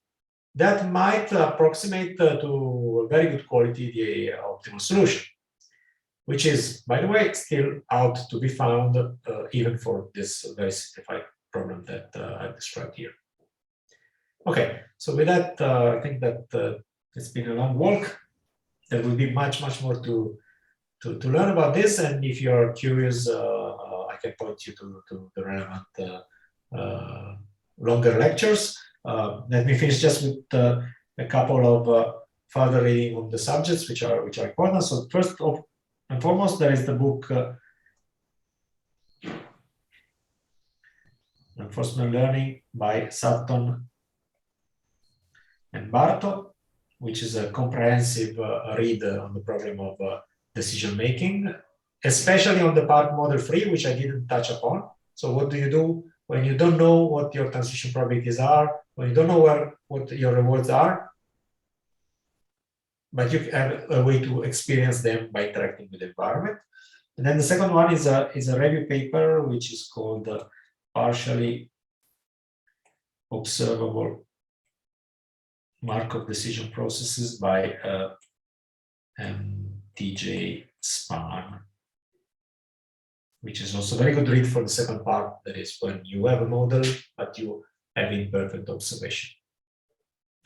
that might approximate to a very good quality the optimal solution, which is, by the way, still out to be found even for this very simplified problem that I've described here. Okay, so with that, I think that it's been a long walk. There will be much more to learn about this, and if you're curious, I can point you to the relevant longer lectures. Let me finish just with a couple of further reading on the subjects which are important. So first and foremost, there is the book Reinforcement Learning by Sutton and Bartow, which is a comprehensive read on the problem of decision making, especially on the part model free, which I didn't touch upon. So what do you do when you don't know what your transition probabilities are, when you don't know what your rewards are, but you have a way to experience them by interacting with the environment. And then the second one is a review paper, which is called Partially Observable Markov Decision Processes by MTJ Spaan, which is also a very good read for the second part. That is when you have a model, but you have imperfect observation.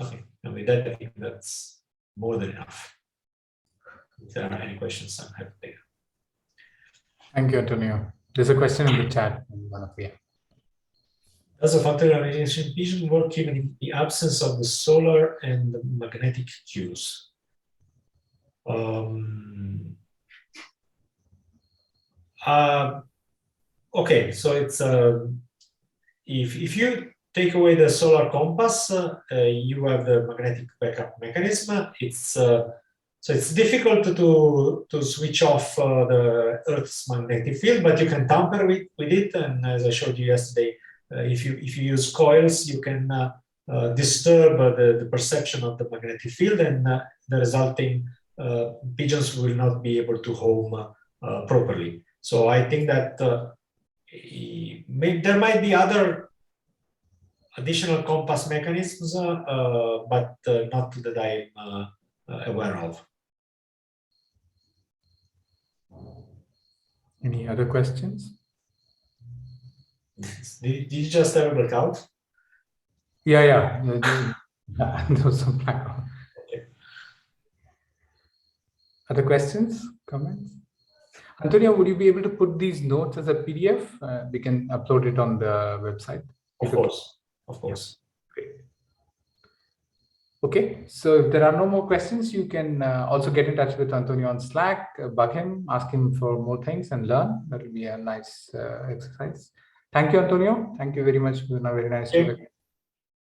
Okay, and with that, I think that's more than enough. If there are any questions, I'm happy to take. Thank you, Antonio. There's a question in the chat. One of you. Does the factorial radiation vision work even in the absence of the solar and the magnetic cues? Okay, so it's if you take away the solar compass, you have the magnetic backup mechanism. It's so it's difficult to switch off the Earth's magnetic field, but you can tamper with it. And as I showed you yesterday, if you use coils, you can disturb the perception of the magnetic field, and the resulting pigeons will not be able to home properly. So I think that there might be other additional compass mechanisms, but not that I'm aware of. Any other questions? Did you just have a blackout? Yeah. There was some blackout. Okay. Other questions, comments? Antonio, would you be able to put these notes as a PDF? We can upload it on the website. Of course. Great. Okay, so if there are no more questions, you can also get in touch with Antonio on Slack, bug him, ask him for more things and learn. That will be a nice exercise. Thank you, Antonio. Thank you very much. It was very nice to